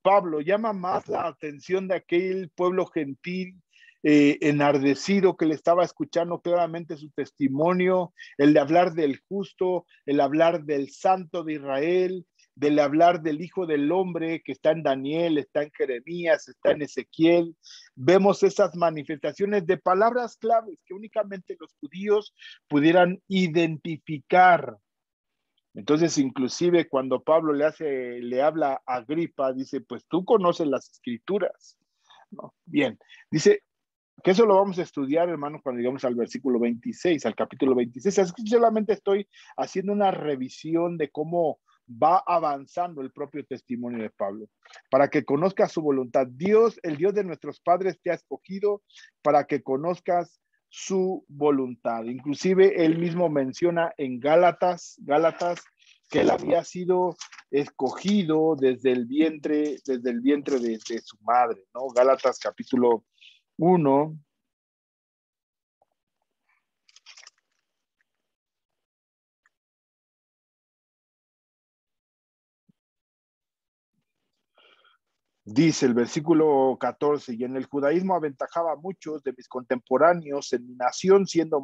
Pablo llama más la atención de aquel pueblo gentil enardecido que le estaba escuchando claramente su testimonio, el de hablar del justo, el hablar del santo de Israel, del hablar del Hijo del Hombre que está en Daniel, está en Jeremías, está en Ezequiel. Vemos esas manifestaciones de palabras claves que únicamente los judíos pudieran identificar. Entonces, inclusive cuando Pablo le habla a Agripa, dice, pues tú conoces las escrituras, ¿no? Bien, dice que eso lo vamos a estudiar, hermanos, cuando llegamos al versículo 26, al capítulo 26. Es que solamente estoy haciendo una revisión de cómo va avanzando el propio testimonio de Pablo, para que conozcas su voluntad. Dios, el Dios de nuestros padres, te ha escogido para que conozcas su voluntad. Inclusive él mismo menciona en Gálatas, que él había sido escogido desde el vientre de su madre, ¿no? Gálatas capítulo 1. Dice el versículo 14, y en el judaísmo aventajaba a muchos de mis contemporáneos en mi nación, siendo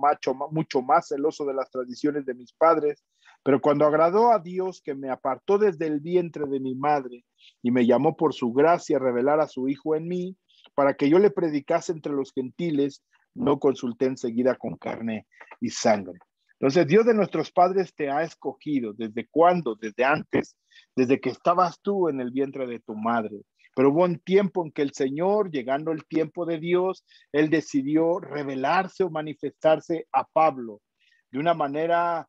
mucho más celoso de las tradiciones de mis padres, pero cuando agradó a Dios, que me apartó desde el vientre de mi madre y me llamó por su gracia a revelar a su Hijo en mí, para que yo le predicase entre los gentiles, no consulté enseguida con carne y sangre. Entonces, Dios de nuestros padres te ha escogido. ¿Desde cuándo? Desde antes, desde que estabas tú en el vientre de tu madre. Pero hubo un tiempo en que el Señor, llegando el tiempo de Dios, él decidió revelarse o manifestarse a Pablo de una manera,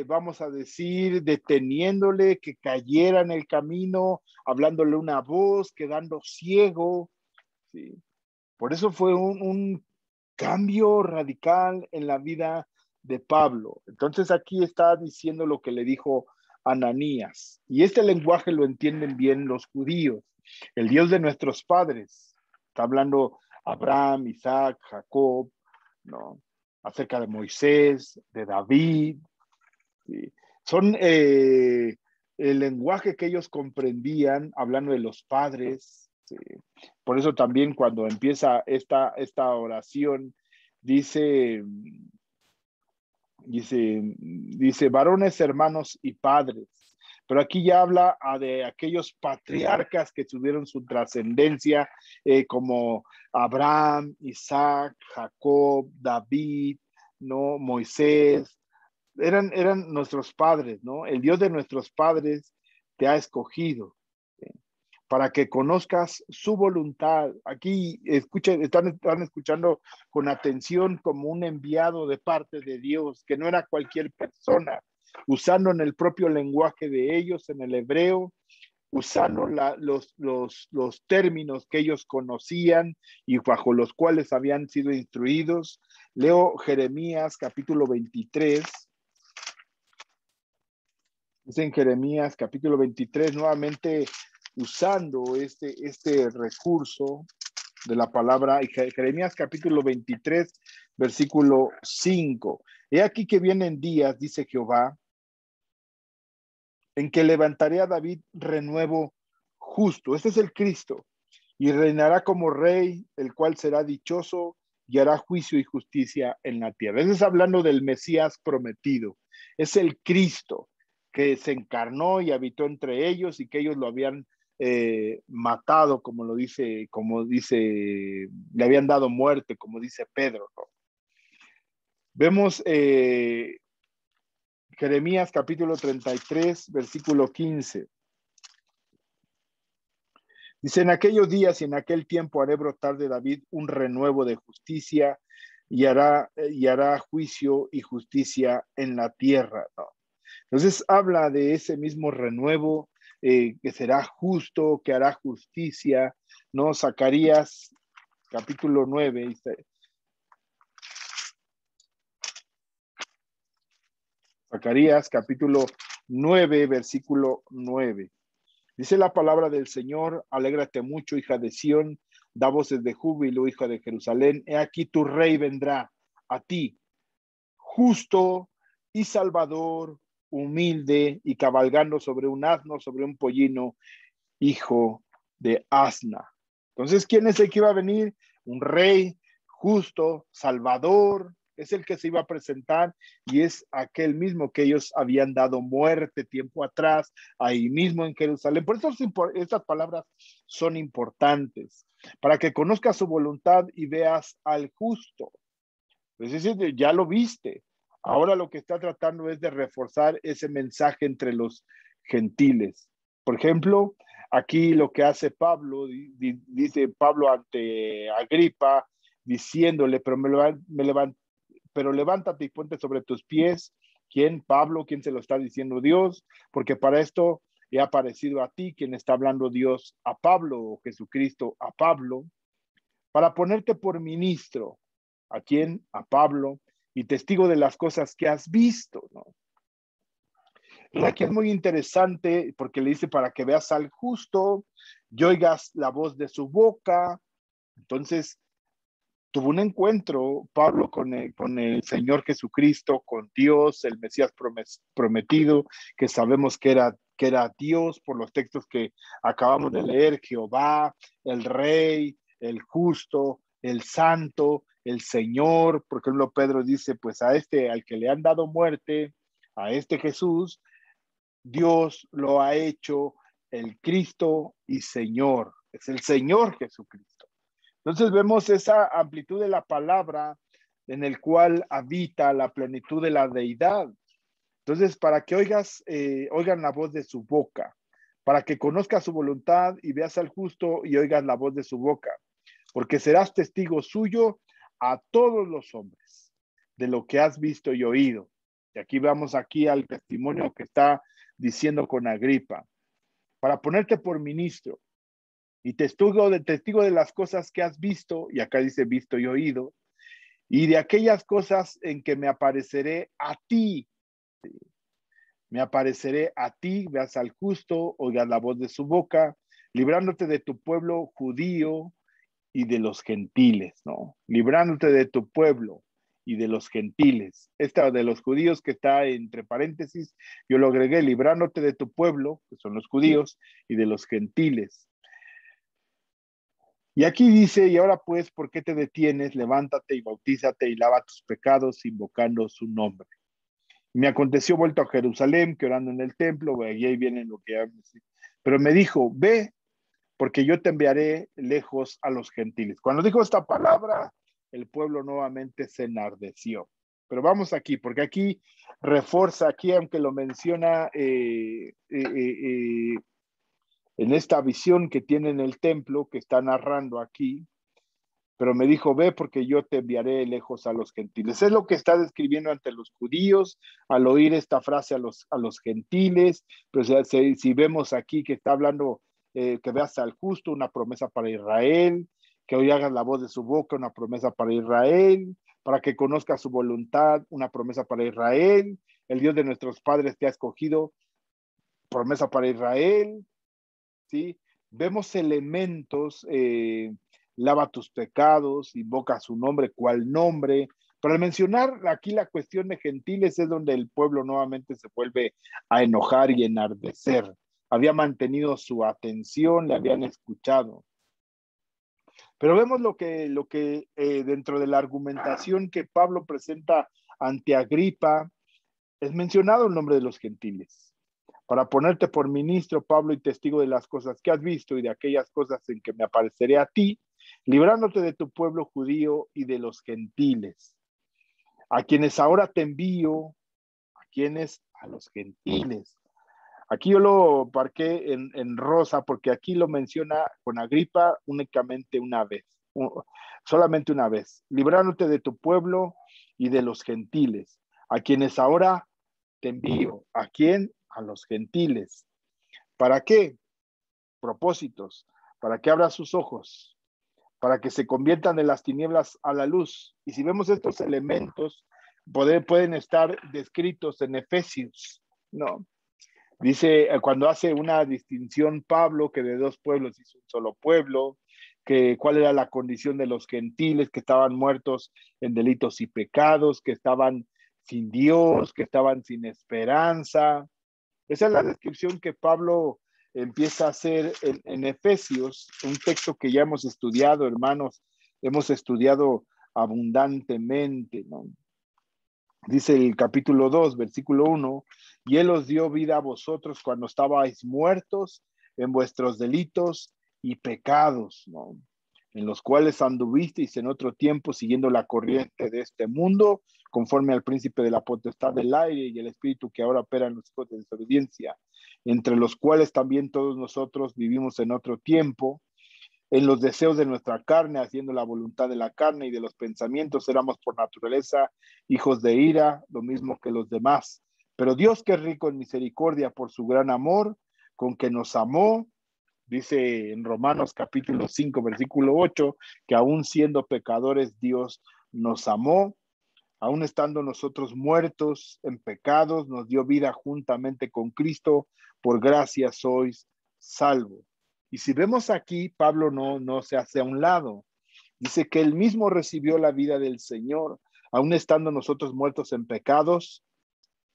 vamos a decir, deteniéndole que cayera en el camino, hablándole una voz, quedando ciego. ¿Sí? Por eso fue un cambio radical en la vida de Pablo. Entonces aquí está diciendo lo que le dijo Ananías. Y este lenguaje lo entienden bien los judíos. El Dios de nuestros padres. Está hablando Abraham, Isaac, Jacob, ¿no? Acerca de Moisés, de David. ¿Sí? Son el lenguaje que ellos comprendían, hablando de los padres. ¿Sí? Por eso también cuando empieza esta oración, dice, varones, hermanos y padres. Pero aquí ya habla de aquellos patriarcas que tuvieron su trascendencia, como Abraham, Isaac, Jacob, David, ¿no? Moisés. Eran nuestros padres, ¿no? El Dios de nuestros padres te ha escogido, ¿sí? Para que conozcas su voluntad. Aquí están escuchando con atención como un enviado de parte de Dios, que no era cualquier persona, usando en el propio lenguaje de ellos, en el hebreo, usando los términos que ellos conocían y bajo los cuales habían sido instruidos. Leo Jeremías capítulo 23. Es en Jeremías capítulo 23, nuevamente usando este recurso de la palabra. Jeremías capítulo 23, versículo 5. He aquí que vienen días, dice Jehová, en que levantaré a David renuevo justo. Este es el Cristo. Y reinará como rey, el cual será dichoso y hará juicio y justicia en la tierra. Eso es hablando del Mesías prometido. Es el Cristo que se encarnó y habitó entre ellos y que ellos lo habían matado, como dice, le habían dado muerte, como dice Pedro, ¿no? Vemos Jeremías capítulo 33, versículo 15. Dice, en aquellos días y en aquel tiempo haré brotar de David un renuevo de justicia y hará juicio y justicia en la tierra, ¿no? Entonces habla de ese mismo renuevo que será justo, que hará justicia, ¿no? Zacarías capítulo 9, Zacarías capítulo 9, versículo 9. Dice la palabra del Señor, alégrate mucho, hija de Sión, da voces de júbilo, hija de Jerusalén, he aquí tu rey vendrá a ti, justo y salvador, humilde y cabalgando sobre un asno, sobre un pollino, hijo de asna. Entonces, ¿quién es el que iba a venir? Un rey justo, salvador, es el que se iba a presentar y es aquel mismo que ellos habían dado muerte tiempo atrás, ahí mismo en Jerusalén. Por eso estas palabras son importantes, para que conozcas su voluntad y veas al justo. Es decir, ya lo viste. Ahora lo que está tratando es de reforzar ese mensaje entre los gentiles. Por ejemplo, aquí lo que hace Pablo, dice Pablo ante Agripa, diciéndole, pero levántate y ponte sobre tus pies. ¿Quién? Pablo. ¿Quién se lo está diciendo? Dios. Porque para esto he aparecido a ti, quien está hablando Dios a Pablo, o Jesucristo a Pablo, para ponerte por ministro. ¿A quién? A Pablo, y testigo de las cosas que has visto, ¿no? Y aquí es muy interesante porque le dice para que veas al justo y oigas la voz de su boca. Entonces, tuvo un encuentro Pablo con el Señor Jesucristo, con Dios, el Mesías prometido, que sabemos que era Dios por los textos que acabamos de leer, Jehová, el Rey, el justo, el Santo, el Señor. Por ejemplo, Pedro dice, pues a este, al que le han dado muerte, a este Jesús, Dios lo ha hecho el Cristo y Señor. Es el Señor Jesucristo. Entonces vemos esa amplitud de la palabra en el cual habita la plenitud de la deidad. Entonces, para que oigan la voz de su boca, para que conozcas su voluntad y veas al justo y oigas la voz de su boca, porque serás testigo suyo a todos los hombres de lo que has visto y oído. Y aquí vamos aquí al testimonio que está diciendo con Agripa, para ponerte por ministro y testigo de las cosas que has visto, y acá dice visto y oído, y de aquellas cosas en que me apareceré a ti. Me apareceré a ti, veas al justo, oigas la voz de su boca, librándote de tu pueblo judío y de los gentiles, ¿no? Librándote de tu pueblo y de los gentiles. Esta de los judíos que está entre paréntesis, yo lo agregué, librándote de tu pueblo, que son los judíos, y de los gentiles. Y aquí dice, y ahora pues, ¿por qué te detienes? Levántate y bautízate y lava tus pecados invocando su nombre. Y me aconteció vuelto a Jerusalén, que orando en el templo, y ahí viene lo que habla. Pero me dijo, ve, porque yo te enviaré lejos a los gentiles. Cuando dijo esta palabra, el pueblo nuevamente se enardeció. Pero vamos aquí, porque aquí refuerza, aquí aunque lo menciona en esta visión que tiene en el templo, que está narrando aquí, pero me dijo, ve porque yo te enviaré lejos a los gentiles. Es lo que está describiendo ante los judíos al oír esta frase a los gentiles. Pues si vemos aquí que está hablando, que veas al justo, una promesa para Israel, que hoy hagas la voz de su boca, una promesa para Israel, para que conozca su voluntad, una promesa para Israel. El Dios de nuestros padres te ha escogido, promesa para Israel, ¿sí? Vemos elementos, lava tus pecados, invoca su nombre, ¿cuál nombre? Pero al mencionar aquí la cuestión de gentiles es donde el pueblo nuevamente se vuelve a enojar y enardecer. Había mantenido su atención, le habían escuchado. Pero vemos lo que dentro de la argumentación que Pablo presenta ante Agripa, es mencionado el nombre de los gentiles. Para ponerte por ministro, Pablo, y testigo de las cosas que has visto y de aquellas cosas en que me apareceré a ti, librándote de tu pueblo judío y de los gentiles, a quienes ahora te envío, a quienes, a los gentiles, Aquí yo lo parqué en rosa porque aquí lo menciona con Agripa únicamente una vez, solamente una vez, librándote de tu pueblo y de los gentiles, a quienes ahora te envío. ¿A quién? A los gentiles. ¿Para qué? Propósitos, para que abra sus ojos, para que se conviertan de las tinieblas a la luz. Y si vemos estos elementos, pueden estar descritos en Efesios, ¿no? Dice, cuando hace una distinción Pablo, que de dos pueblos hizo un solo pueblo, que cuál era la condición de los gentiles, que estaban muertos en delitos y pecados, que estaban sin Dios, que estaban sin esperanza. Esa es la descripción que Pablo empieza a hacer en Efesios, un texto que ya hemos estudiado, hermanos, hemos estudiado abundantemente, ¿no? Dice el capítulo 2, versículo 1, y Él os dio vida a vosotros cuando estabais muertos en vuestros delitos y pecados, ¿no? En los cuales anduvisteis en otro tiempo siguiendo la corriente de este mundo, conforme al príncipe de la potestad del aire y el espíritu que ahora opera en los hijos de desobediencia, entre los cuales también todos nosotros vivimos en otro tiempo, en los deseos de nuestra carne, haciendo la voluntad de la carne y de los pensamientos, éramos por naturaleza hijos de ira, lo mismo que los demás. Pero Dios, que es rico en misericordia por su gran amor, con que nos amó, dice en Romanos capítulo 5, versículo 8, que aún siendo pecadores, Dios nos amó, aún estando nosotros muertos en pecados, nos dio vida juntamente con Cristo, por gracia sois salvos. Y si vemos aquí, Pablo no se hace a un lado. Dice que él mismo recibió la vida del Señor, aún estando nosotros muertos en pecados,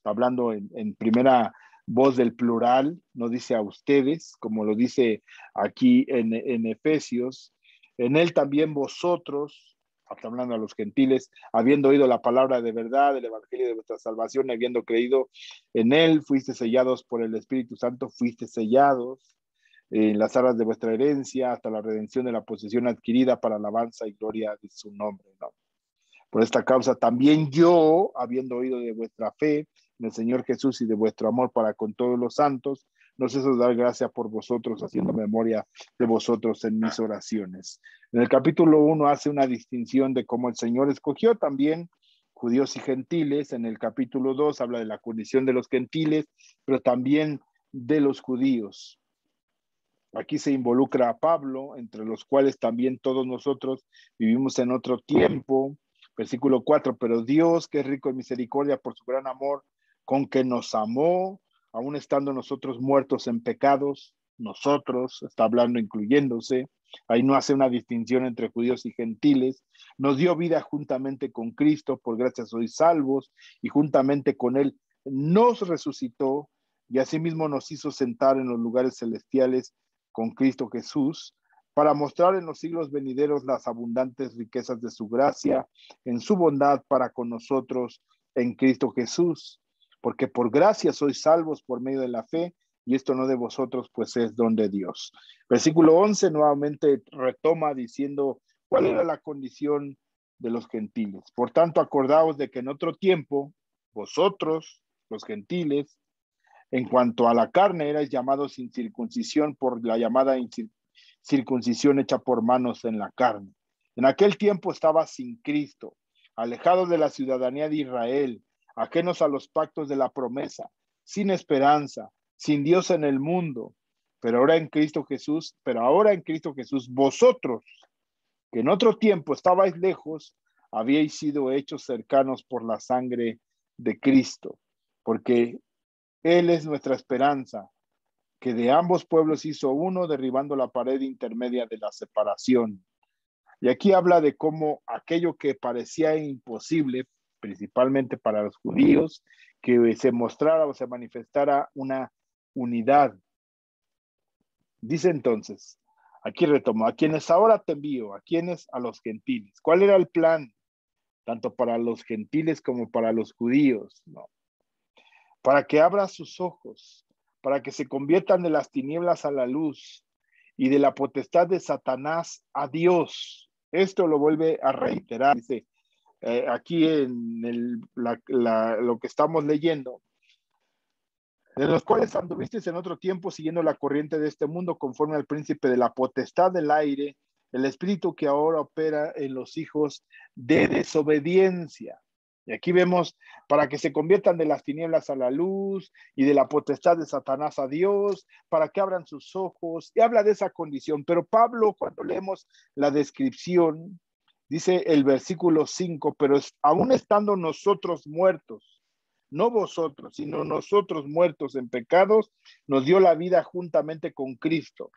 hablando en primera voz del plural, no dice a ustedes, como lo dice aquí en Efesios. En él también vosotros, hasta hablando a los gentiles, habiendo oído la palabra de verdad, el evangelio de vuestra salvación, habiendo creído en él, fuiste sellados por el Espíritu Santo, fuiste sellados en las aras de vuestra herencia hasta la redención de la posesión adquirida para alabanza y gloria de su nombre, ¿no? Por esta causa también yo, habiendo oído de vuestra fe en el Señor Jesús y de vuestro amor para con todos los santos, no ceso de dar gracia por vosotros, haciendo memoria de vosotros en mis oraciones. En el capítulo 1 hace una distinción de cómo el Señor escogió también judíos y gentiles. En el capítulo 2 habla de la condición de los gentiles, pero también de los judíos. Aquí se involucra a Pablo, entre los cuales también todos nosotros vivimos en otro tiempo. Versículo 4, pero Dios, que es rico en misericordia por su gran amor, con que nos amó, aun estando nosotros muertos en pecados, nosotros, está hablando incluyéndose, ahí no hace una distinción entre judíos y gentiles, nos dio vida juntamente con Cristo, por gracia sois salvos, y juntamente con Él nos resucitó, y asimismo nos hizo sentar en los lugares celestiales con Cristo Jesús, para mostrar en los siglos venideros las abundantes riquezas de su gracia, en su bondad para con nosotros en Cristo Jesús, porque por gracia sois salvos por medio de la fe, y esto no de vosotros, pues es don de Dios. Versículo 11 nuevamente retoma diciendo cuál era la condición de los gentiles. Por tanto, acordaos de que en otro tiempo, vosotros, los gentiles, en cuanto a la carne, erais llamados sin circuncisión por la llamada circuncisión hecha por manos en la carne. En aquel tiempo estaba sin Cristo, alejados de la ciudadanía de Israel, ajenos a los pactos de la promesa, sin esperanza, sin Dios en el mundo. Pero ahora en Cristo Jesús, vosotros, que en otro tiempo estabais lejos, habíais sido hechos cercanos por la sangre de Cristo, porque Él es nuestra esperanza, que de ambos pueblos hizo uno, derribando la pared intermedia de la separación. Y aquí habla de cómo aquello que parecía imposible, principalmente para los judíos, que se mostrara o se manifestara una unidad. Dice entonces, aquí retomo, a quienes ahora te envío, a quienes, a los gentiles. ¿Cuál era el plan? Tanto para los gentiles como para los judíos, ¿no? Para que abra sus ojos, para que se conviertan de las tinieblas a la luz y de la potestad de Satanás a Dios. Esto lo vuelve a reiterar, dice, aquí en lo que estamos leyendo, de los cuales anduviste en otro tiempo siguiendo la corriente de este mundo conforme al príncipe de la potestad del aire, el espíritu que ahora opera en los hijos de desobediencia. Y aquí vemos para que se conviertan de las tinieblas a la luz y de la potestad de Satanás a Dios, para que abran sus ojos. Y habla de esa condición. Pero Pablo, cuando leemos la descripción, dice el versículo 5, pero aún estando nosotros muertos, no vosotros, sino nosotros muertos en pecados, nos dio la vida juntamente con Cristo.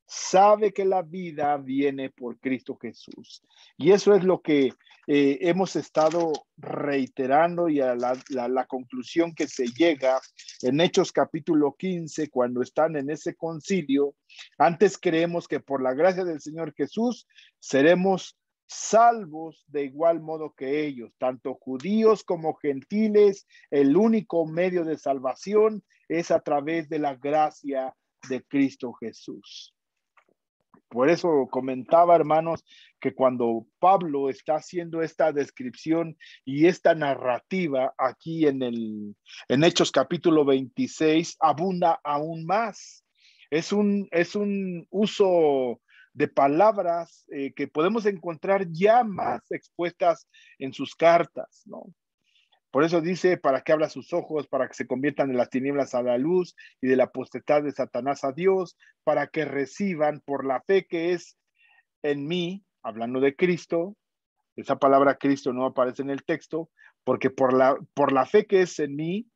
Sabe que la vida viene por Cristo Jesús. Y eso es lo que hemos estado reiterando y a la conclusión que se llega en Hechos capítulo 15, cuando están en ese concilio. Antes creemos que por la gracia del Señor Jesús seremos salvos de igual modo que ellos, tanto judíos como gentiles. El único medio de salvación es a través de la gracia de Cristo Jesús. Por eso comentaba, hermanos, que cuando Pablo está haciendo esta descripción y esta narrativa aquí en Hechos capítulo 26, abunda aún más. Es un uso de palabras que podemos encontrar ya más expuestas en sus cartas, ¿no? Por eso dice, para que abra sus ojos, para que se conviertan de las tinieblas a la luz y de la potestad de Satanás a Dios, para que reciban por la fe que es en mí, hablando de Cristo. Esa palabra Cristo no aparece en el texto, porque por la fe que es en mí,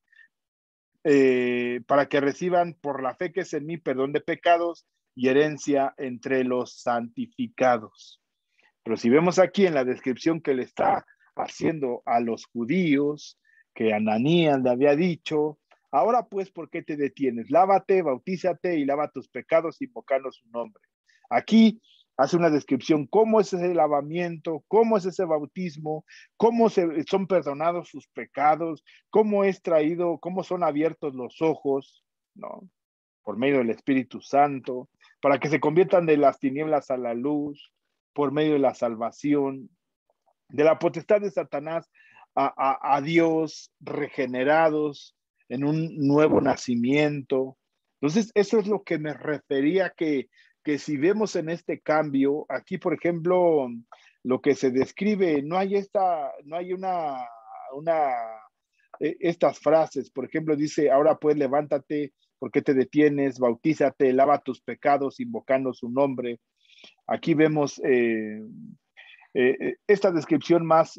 para que reciban por la fe que es en mí perdón de pecados y herencia entre los santificados. Pero si vemos aquí en la descripción que le está haciendo a los judíos, que Ananías le había dicho, ahora pues, ¿por qué te detienes? Lávate, bautízate y lava tus pecados invocando su nombre. Aquí hace una descripción, cómo es ese lavamiento, cómo es ese bautismo, cómo son perdonados sus pecados, cómo es traído, cómo son abiertos los ojos, ¿no? Por medio del Espíritu Santo, para que se conviertan de las tinieblas a la luz, por medio de la salvación, de la potestad de Satanás a Dios, regenerados en un nuevo nacimiento. Entonces, eso es lo que me refería que si vemos en este cambio, aquí, por ejemplo, lo que se describe, no hay estas frases, por ejemplo, dice, ahora pues levántate, ¿por qué te detienes? Bautízate, lava tus pecados, invocando su nombre. Aquí vemos esta descripción más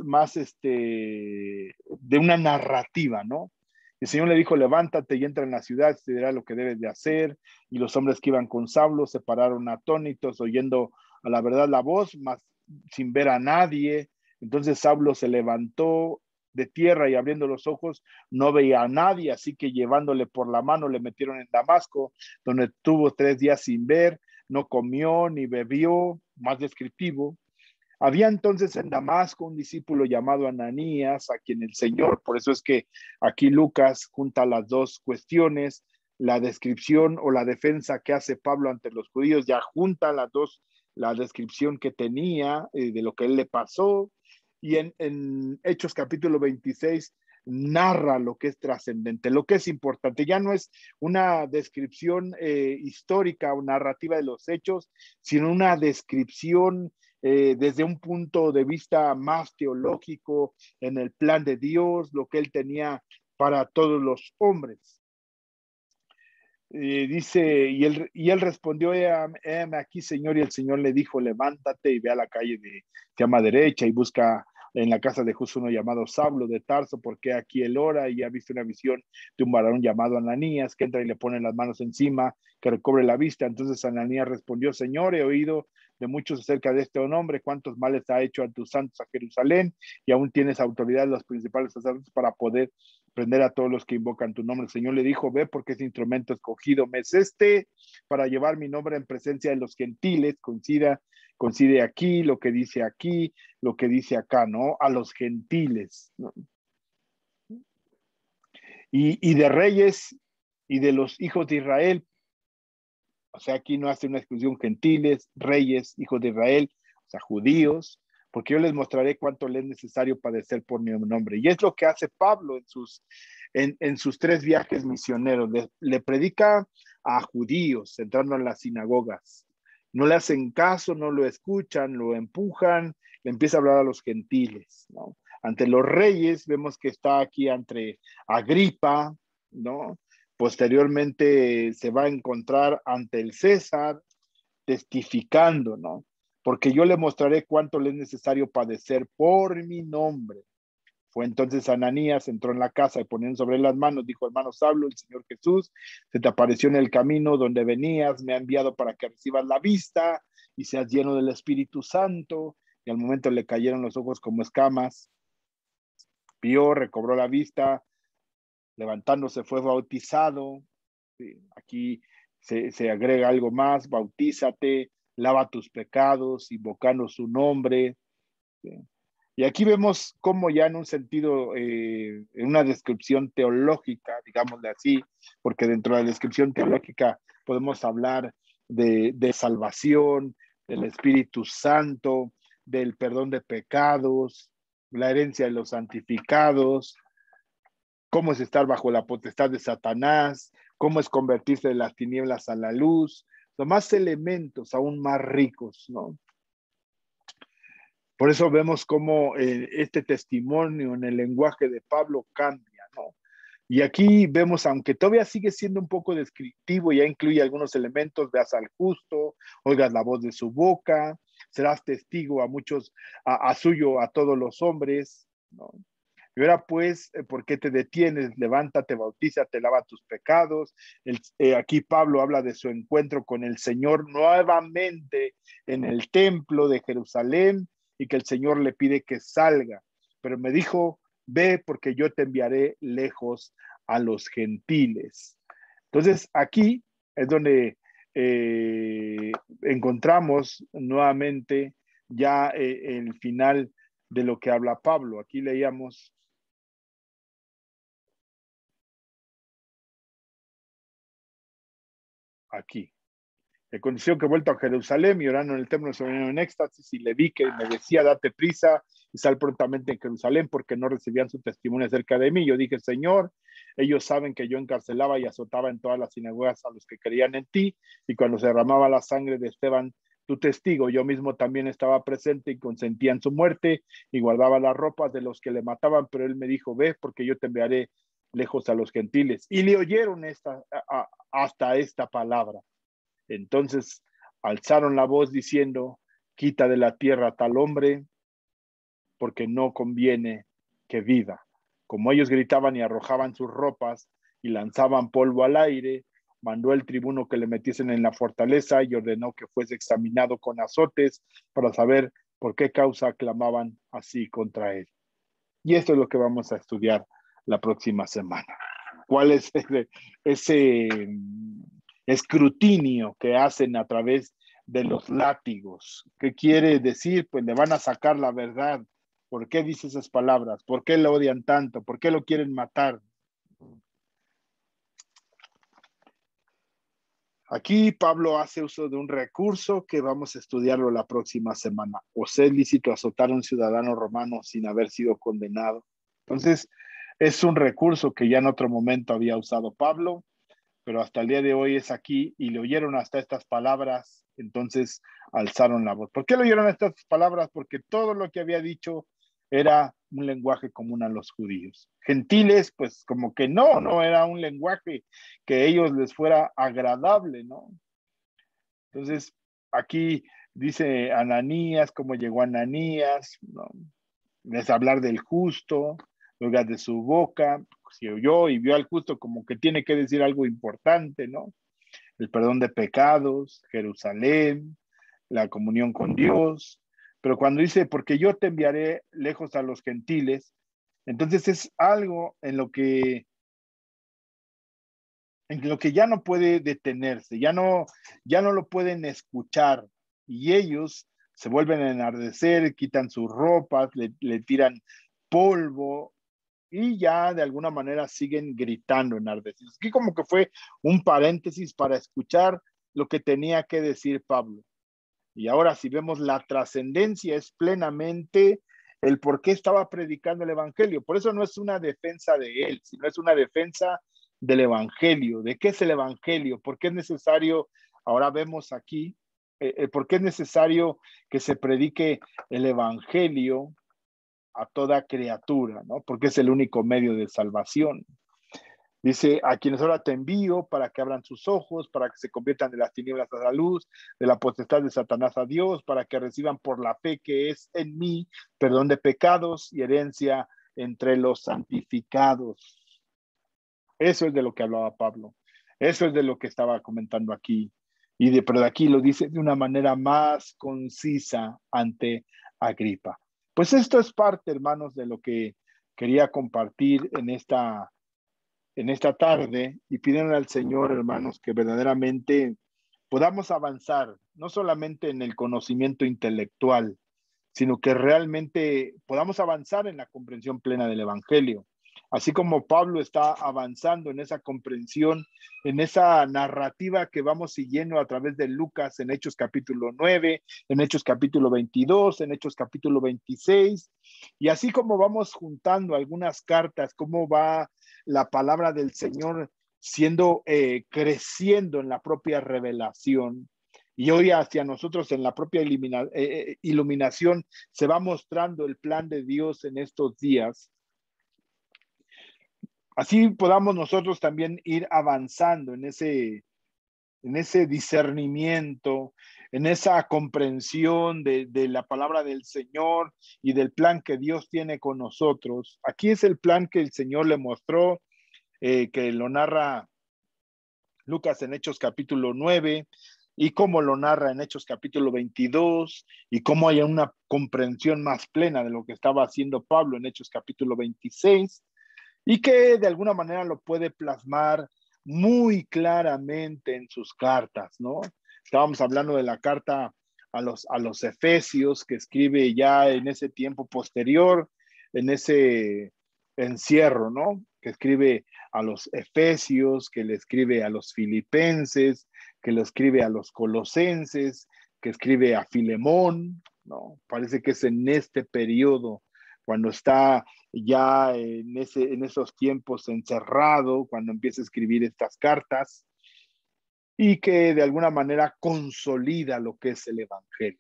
de una narrativa, ¿no? El Señor le dijo, levántate y entra en la ciudad, te dirá lo que debes de hacer. Y los hombres que iban con Saulo se pararon atónitos, oyendo a la verdad la voz, mas sin ver a nadie. Entonces Saulo se levantó de tierra y abriendo los ojos no veía a nadie, así que llevándole por la mano le metieron en Damasco, donde tuvo 3 días sin ver, no comió ni bebió, más descriptivo. Había entonces en Damasco un discípulo llamado Ananías, a quien el Señor, por eso es que aquí Lucas junta las dos cuestiones, la descripción o la defensa que hace Pablo ante los judíos, ya junta las dos, la descripción que tenía de lo que él le pasó, y en Hechos capítulo 26 narra lo que es trascendente, lo que es importante. Ya no es una descripción histórica o narrativa de los hechos, sino una descripción desde un punto de vista más teológico, en el plan de Dios, lo que él tenía para todos los hombres. Dice, y él respondió, heme aquí, Señor, y el Señor le dijo, levántate y ve a la calle de llama derecha y busca en la casa de Jesús uno llamado Saulo de Tarso, porque aquí él ora y ha visto una visión de un varón llamado Ananías, que entra y le pone las manos encima, que recobre la vista. Entonces Ananías respondió, Señor, he oído de muchos acerca de este hombre, cuántos males ha hecho a tus santos a Jerusalén, y aún tienes autoridad de los principales sacerdotes para poder prender a todos los que invocan tu nombre. El Señor le dijo, ve porque ese instrumento escogido me es para llevar mi nombre en presencia de los gentiles. Coincide aquí, lo que dice acá, ¿no? A los gentiles, ¿no? Y de reyes y de los hijos de Israel. O sea, aquí no hace una exclusión, gentiles, reyes, hijos de Israel, o sea, judíos, porque yo les mostraré cuánto les es necesario padecer por mi nombre. Y es lo que hace Pablo en sus 3 viajes misioneros. Le predica a judíos entrando en las sinagogas. No le hacen caso, no lo escuchan, lo empujan, le empieza a hablar a los gentiles, ¿no? Ante los reyes, vemos que está aquí ante Agripa, ¿no? Posteriormente se va a encontrar ante el César, testificando, ¿no? Porque yo le mostraré cuánto le es necesario padecer por mi nombre. Fue entonces Ananías, entró en la casa y poniendo sobre las manos, dijo: hermano Saulo, el Señor Jesús se te apareció en el camino donde venías, me ha enviado para que recibas la vista y seas lleno del Espíritu Santo. Y al momento le cayeron los ojos como escamas, vio, recobró la vista, levantándose fue bautizado. Sí, aquí se agrega algo más: bautízate, lava tus pecados, invocando su nombre. Sí. Y aquí vemos cómo ya en un sentido, en una descripción teológica, digámosle así, porque dentro de la descripción teológica podemos hablar de salvación, del Espíritu Santo, del perdón de pecados, la herencia de los santificados, cómo es estar bajo la potestad de Satanás, cómo es convertirse de las tinieblas a la luz, los más elementos aún más ricos, ¿no? Por eso vemos cómo este testimonio en el lenguaje de Pablo cambia, ¿no? Y aquí vemos, aunque todavía sigue siendo un poco descriptivo, ya incluye algunos elementos: veas al justo, oigas la voz de su boca, serás testigo a muchos, a suyo, a todos los hombres, ¿no? Y ahora pues, ¿por qué te detienes? Levántate, bautízate, lava tus pecados. Aquí Pablo habla de su encuentro con el Señor nuevamente en el templo de Jerusalén, y que el Señor le pide que salga. Pero me dijo: ve, porque yo te enviaré lejos a los gentiles. Entonces aquí es donde encontramos nuevamente ya el final de lo que habla Pablo. Aquí leíamos: aquí. Me aconteció que he vuelto a Jerusalén y orando en el templo se venía en éxtasis, y le vi que me decía: date prisa y sal prontamente en Jerusalén, porque no recibían su testimonio acerca de mí. Yo dije: Señor, ellos saben que yo encarcelaba y azotaba en todas las sinagogas a los que creían en ti, y cuando se derramaba la sangre de Esteban, tu testigo, yo mismo también estaba presente y consentía en su muerte y guardaba las ropas de los que le mataban. Pero él me dijo: ve, porque yo te enviaré lejos a los gentiles. Y le oyeron hasta esta palabra. Entonces alzaron la voz diciendo: quita de la tierra a tal hombre, porque no conviene que viva. Como ellos gritaban y arrojaban sus ropas y lanzaban polvo al aire, mandó el tribuno que le metiesen en la fortaleza y ordenó que fuese examinado con azotes para saber por qué causa clamaban así contra él. Y esto es lo que vamos a estudiar la próxima semana. ¿Cuál es ese escrutinio que hacen a través de los látigos? ¿Qué quiere decir? Pues le van a sacar la verdad. ¿Por qué dice esas palabras? ¿Por qué lo odian tanto? ¿Por qué lo quieren matar? Aquí Pablo hace uso de un recurso que vamos a estudiarlo la próxima semana. ¿Os es lícito azotar a un ciudadano romano sin haber sido condenado? Entonces, es un recurso que ya en otro momento había usado Pablo, pero hasta el día de hoy es aquí, y le oyeron hasta estas palabras, entonces alzaron la voz. ¿Por qué le oyeron estas palabras? Porque todo lo que había dicho era un lenguaje común a los judíos. Gentiles, pues como que no era un lenguaje que a ellos les fuera agradable, ¿no? Entonces, aquí dice Ananías, cómo llegó Ananías, ¿no? Es hablar del justo, luego de su boca, si oyó y vio al justo, como que tiene que decir algo importante, ¿no? El perdón de pecados, Jerusalén, la comunión con Dios. Pero cuando dice: porque yo te enviaré lejos a los gentiles, entonces es algo en lo que ya no puede detenerse, ya no lo pueden escuchar, y ellos se vuelven a enardecer, quitan sus ropas, le tiran polvo, y ya de alguna manera siguen gritando enardecidos. Aquí como que fue un paréntesis para escuchar lo que tenía que decir Pablo. Y ahora, si vemos la trascendencia, es plenamente el por qué estaba predicando el evangelio. Por eso no es una defensa de él, sino es una defensa del evangelio. ¿De qué es el evangelio? ¿Por qué es necesario? Ahora vemos aquí, ¿por qué es necesario que se predique el evangelio a toda criatura, ¿no? Porque es el único medio de salvación. Dice, a quienes ahora te envío para que abran sus ojos, para que se conviertan de las tinieblas a la luz, de la potestad de Satanás a Dios, para que reciban por la fe que es en mí perdón de pecados y herencia entre los santificados. Eso es de lo que hablaba Pablo. Eso es de lo que estaba comentando aquí. Pero de aquí lo dice de una manera más concisa ante Agripa. Pues esto es parte, hermanos, de lo que quería compartir en esta tarde, y piden al Señor, hermanos, que verdaderamente podamos avanzar, no solamente en el conocimiento intelectual, sino que realmente podamos avanzar en la comprensión plena del Evangelio. Así como Pablo está avanzando en esa comprensión, en esa narrativa que vamos siguiendo a través de Lucas en Hechos capítulo 9, en Hechos capítulo 22, en Hechos capítulo 26, y así como vamos juntando algunas cartas, cómo va la palabra del Señor siendo, creciendo en la propia revelación. Y hoy hacia nosotros en la propia iluminación se va mostrando el plan de Dios en estos días. Así podamos nosotros también ir avanzando en ese discernimiento, en esa comprensión de la palabra del Señor y del plan que Dios tiene con nosotros. Aquí es el plan que el Señor le mostró, que lo narra Lucas en Hechos capítulo 9, y cómo lo narra en Hechos capítulo 22, y cómo hay una comprensión más plena de lo que estaba haciendo Pablo en Hechos capítulo 26, y que de alguna manera lo puede plasmar muy claramente en sus cartas, ¿no? Estábamos hablando de la carta a los Efesios, que escribe ya en ese tiempo posterior, en ese encierro, ¿no? Que escribe a los Efesios, que le escribe a los Filipenses, que le escribe a los Colosenses, que escribe a Filemón, ¿no? Parece que es en este periodo, cuando está ya en esos tiempos encerrado, cuando empieza a escribir estas cartas, y que de alguna manera consolida lo que es el Evangelio.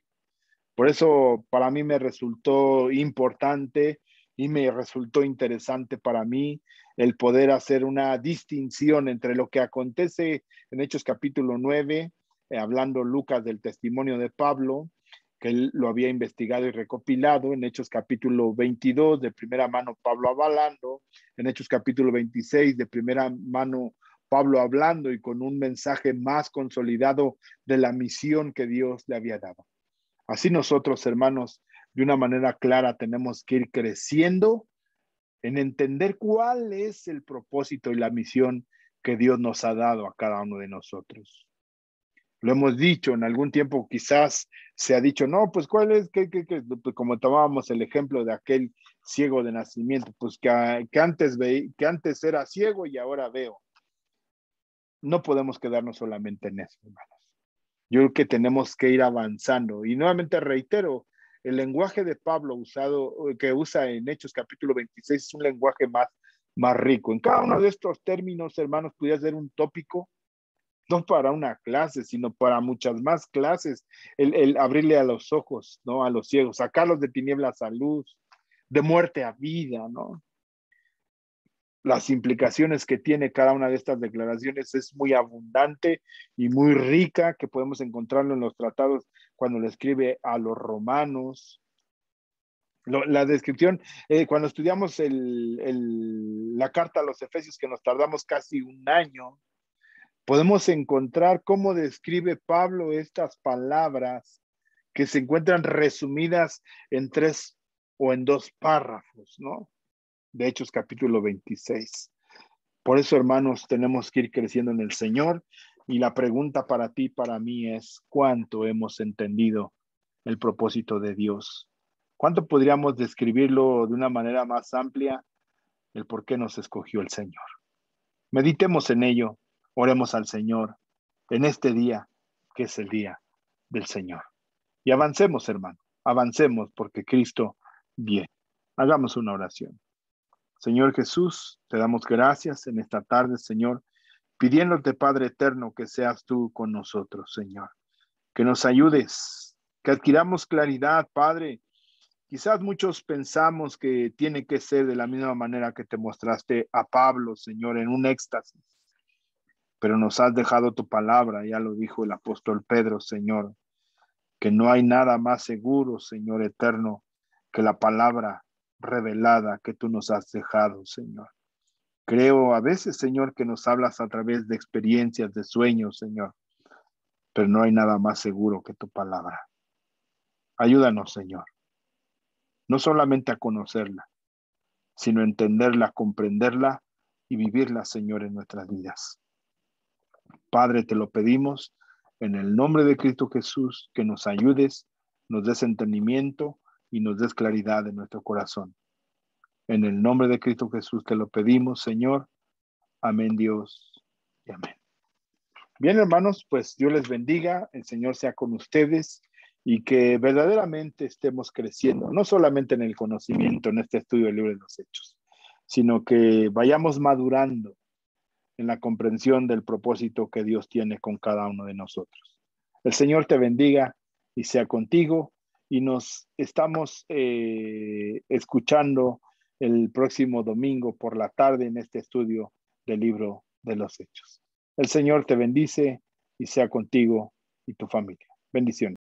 Por eso para mí me resultó importante y me resultó interesante para mí el poder hacer una distinción entre lo que acontece en Hechos capítulo 9, hablando Lucas del testimonio de Pablo, que él lo había investigado y recopilado, en Hechos capítulo 22, de primera mano Pablo hablando, en Hechos capítulo 26, de primera mano Pablo hablando y con un mensaje más consolidado de la misión que Dios le había dado. Así nosotros, hermanos, de una manera clara tenemos que ir creciendo en entender cuál es el propósito y la misión que Dios nos ha dado a cada uno de nosotros. Lo hemos dicho en algún tiempo, quizás se ha dicho, no, pues cuál es, pues como tomábamos el ejemplo de aquel ciego de nacimiento, pues que antes era ciego y ahora veo. No podemos quedarnos solamente en eso, hermanos. Yo creo que tenemos que ir avanzando. Y nuevamente reitero, el lenguaje de Pablo que usa en Hechos capítulo 26 es un lenguaje más rico. En cada uno de estos términos, hermanos, pudiera ser un tópico, no para una clase, sino para muchas más clases. El abrirle a los ojos, ¿no? A los ciegos, sacarlos de tinieblas a luz, de muerte a vida, ¿no? Las implicaciones que tiene cada una de estas declaraciones es muy abundante y muy rica, que podemos encontrarlo en los tratados cuando le escribe a los romanos. La descripción, cuando estudiamos la carta a los Efesios, que nos tardamos casi un año, podemos encontrar cómo describe Pablo estas palabras que se encuentran resumidas en 3 o en 2 párrafos, ¿no? De Hechos capítulo 26. Por eso, hermanos, tenemos que ir creciendo en el Señor. Y la pregunta para ti, para mí es, ¿cuánto hemos entendido el propósito de Dios? ¿Cuánto podríamos describirlo de una manera más amplia? El por qué nos escogió el Señor. Meditemos en ello, oremos al Señor en este día, que es el día del Señor. Y avancemos, hermano, avancemos porque Cristo viene. Hagamos una oración. Señor Jesús, te damos gracias en esta tarde, Señor, pidiéndote, Padre eterno, que seas tú con nosotros, Señor. Que nos ayudes, que adquiramos claridad, Padre. Quizás muchos pensamos que tiene que ser de la misma manera que te mostraste a Pablo, Señor, en un éxtasis. Pero nos has dejado tu palabra, ya lo dijo el apóstol Pedro, Señor, que no hay nada más seguro, Señor eterno, que la palabra revelada que tú nos has dejado, Señor. Creo a veces, Señor, que nos hablas a través de experiencias, de sueños, Señor, pero no hay nada más seguro que tu palabra. Ayúdanos, Señor, no solamente a conocerla, sino a entenderla, comprenderla y vivirla, Señor, en nuestras vidas. Padre, te lo pedimos en el nombre de Cristo Jesús, que nos ayudes, nos des entendimiento y nos des claridad en nuestro corazón. En el nombre de Cristo Jesús te lo pedimos, Señor. Amén, Dios, y amén. Bien, hermanos, pues Dios les bendiga, el Señor sea con ustedes y que verdaderamente estemos creciendo, no solamente en el conocimiento, en este estudio del libro de los Hechos, sino que vayamos madurando en la comprensión del propósito que Dios tiene con cada uno de nosotros. El Señor te bendiga y sea contigo y nos estamos escuchando el próximo domingo por la tarde en este estudio del libro de los Hechos. El Señor te bendice y sea contigo y tu familia. Bendiciones.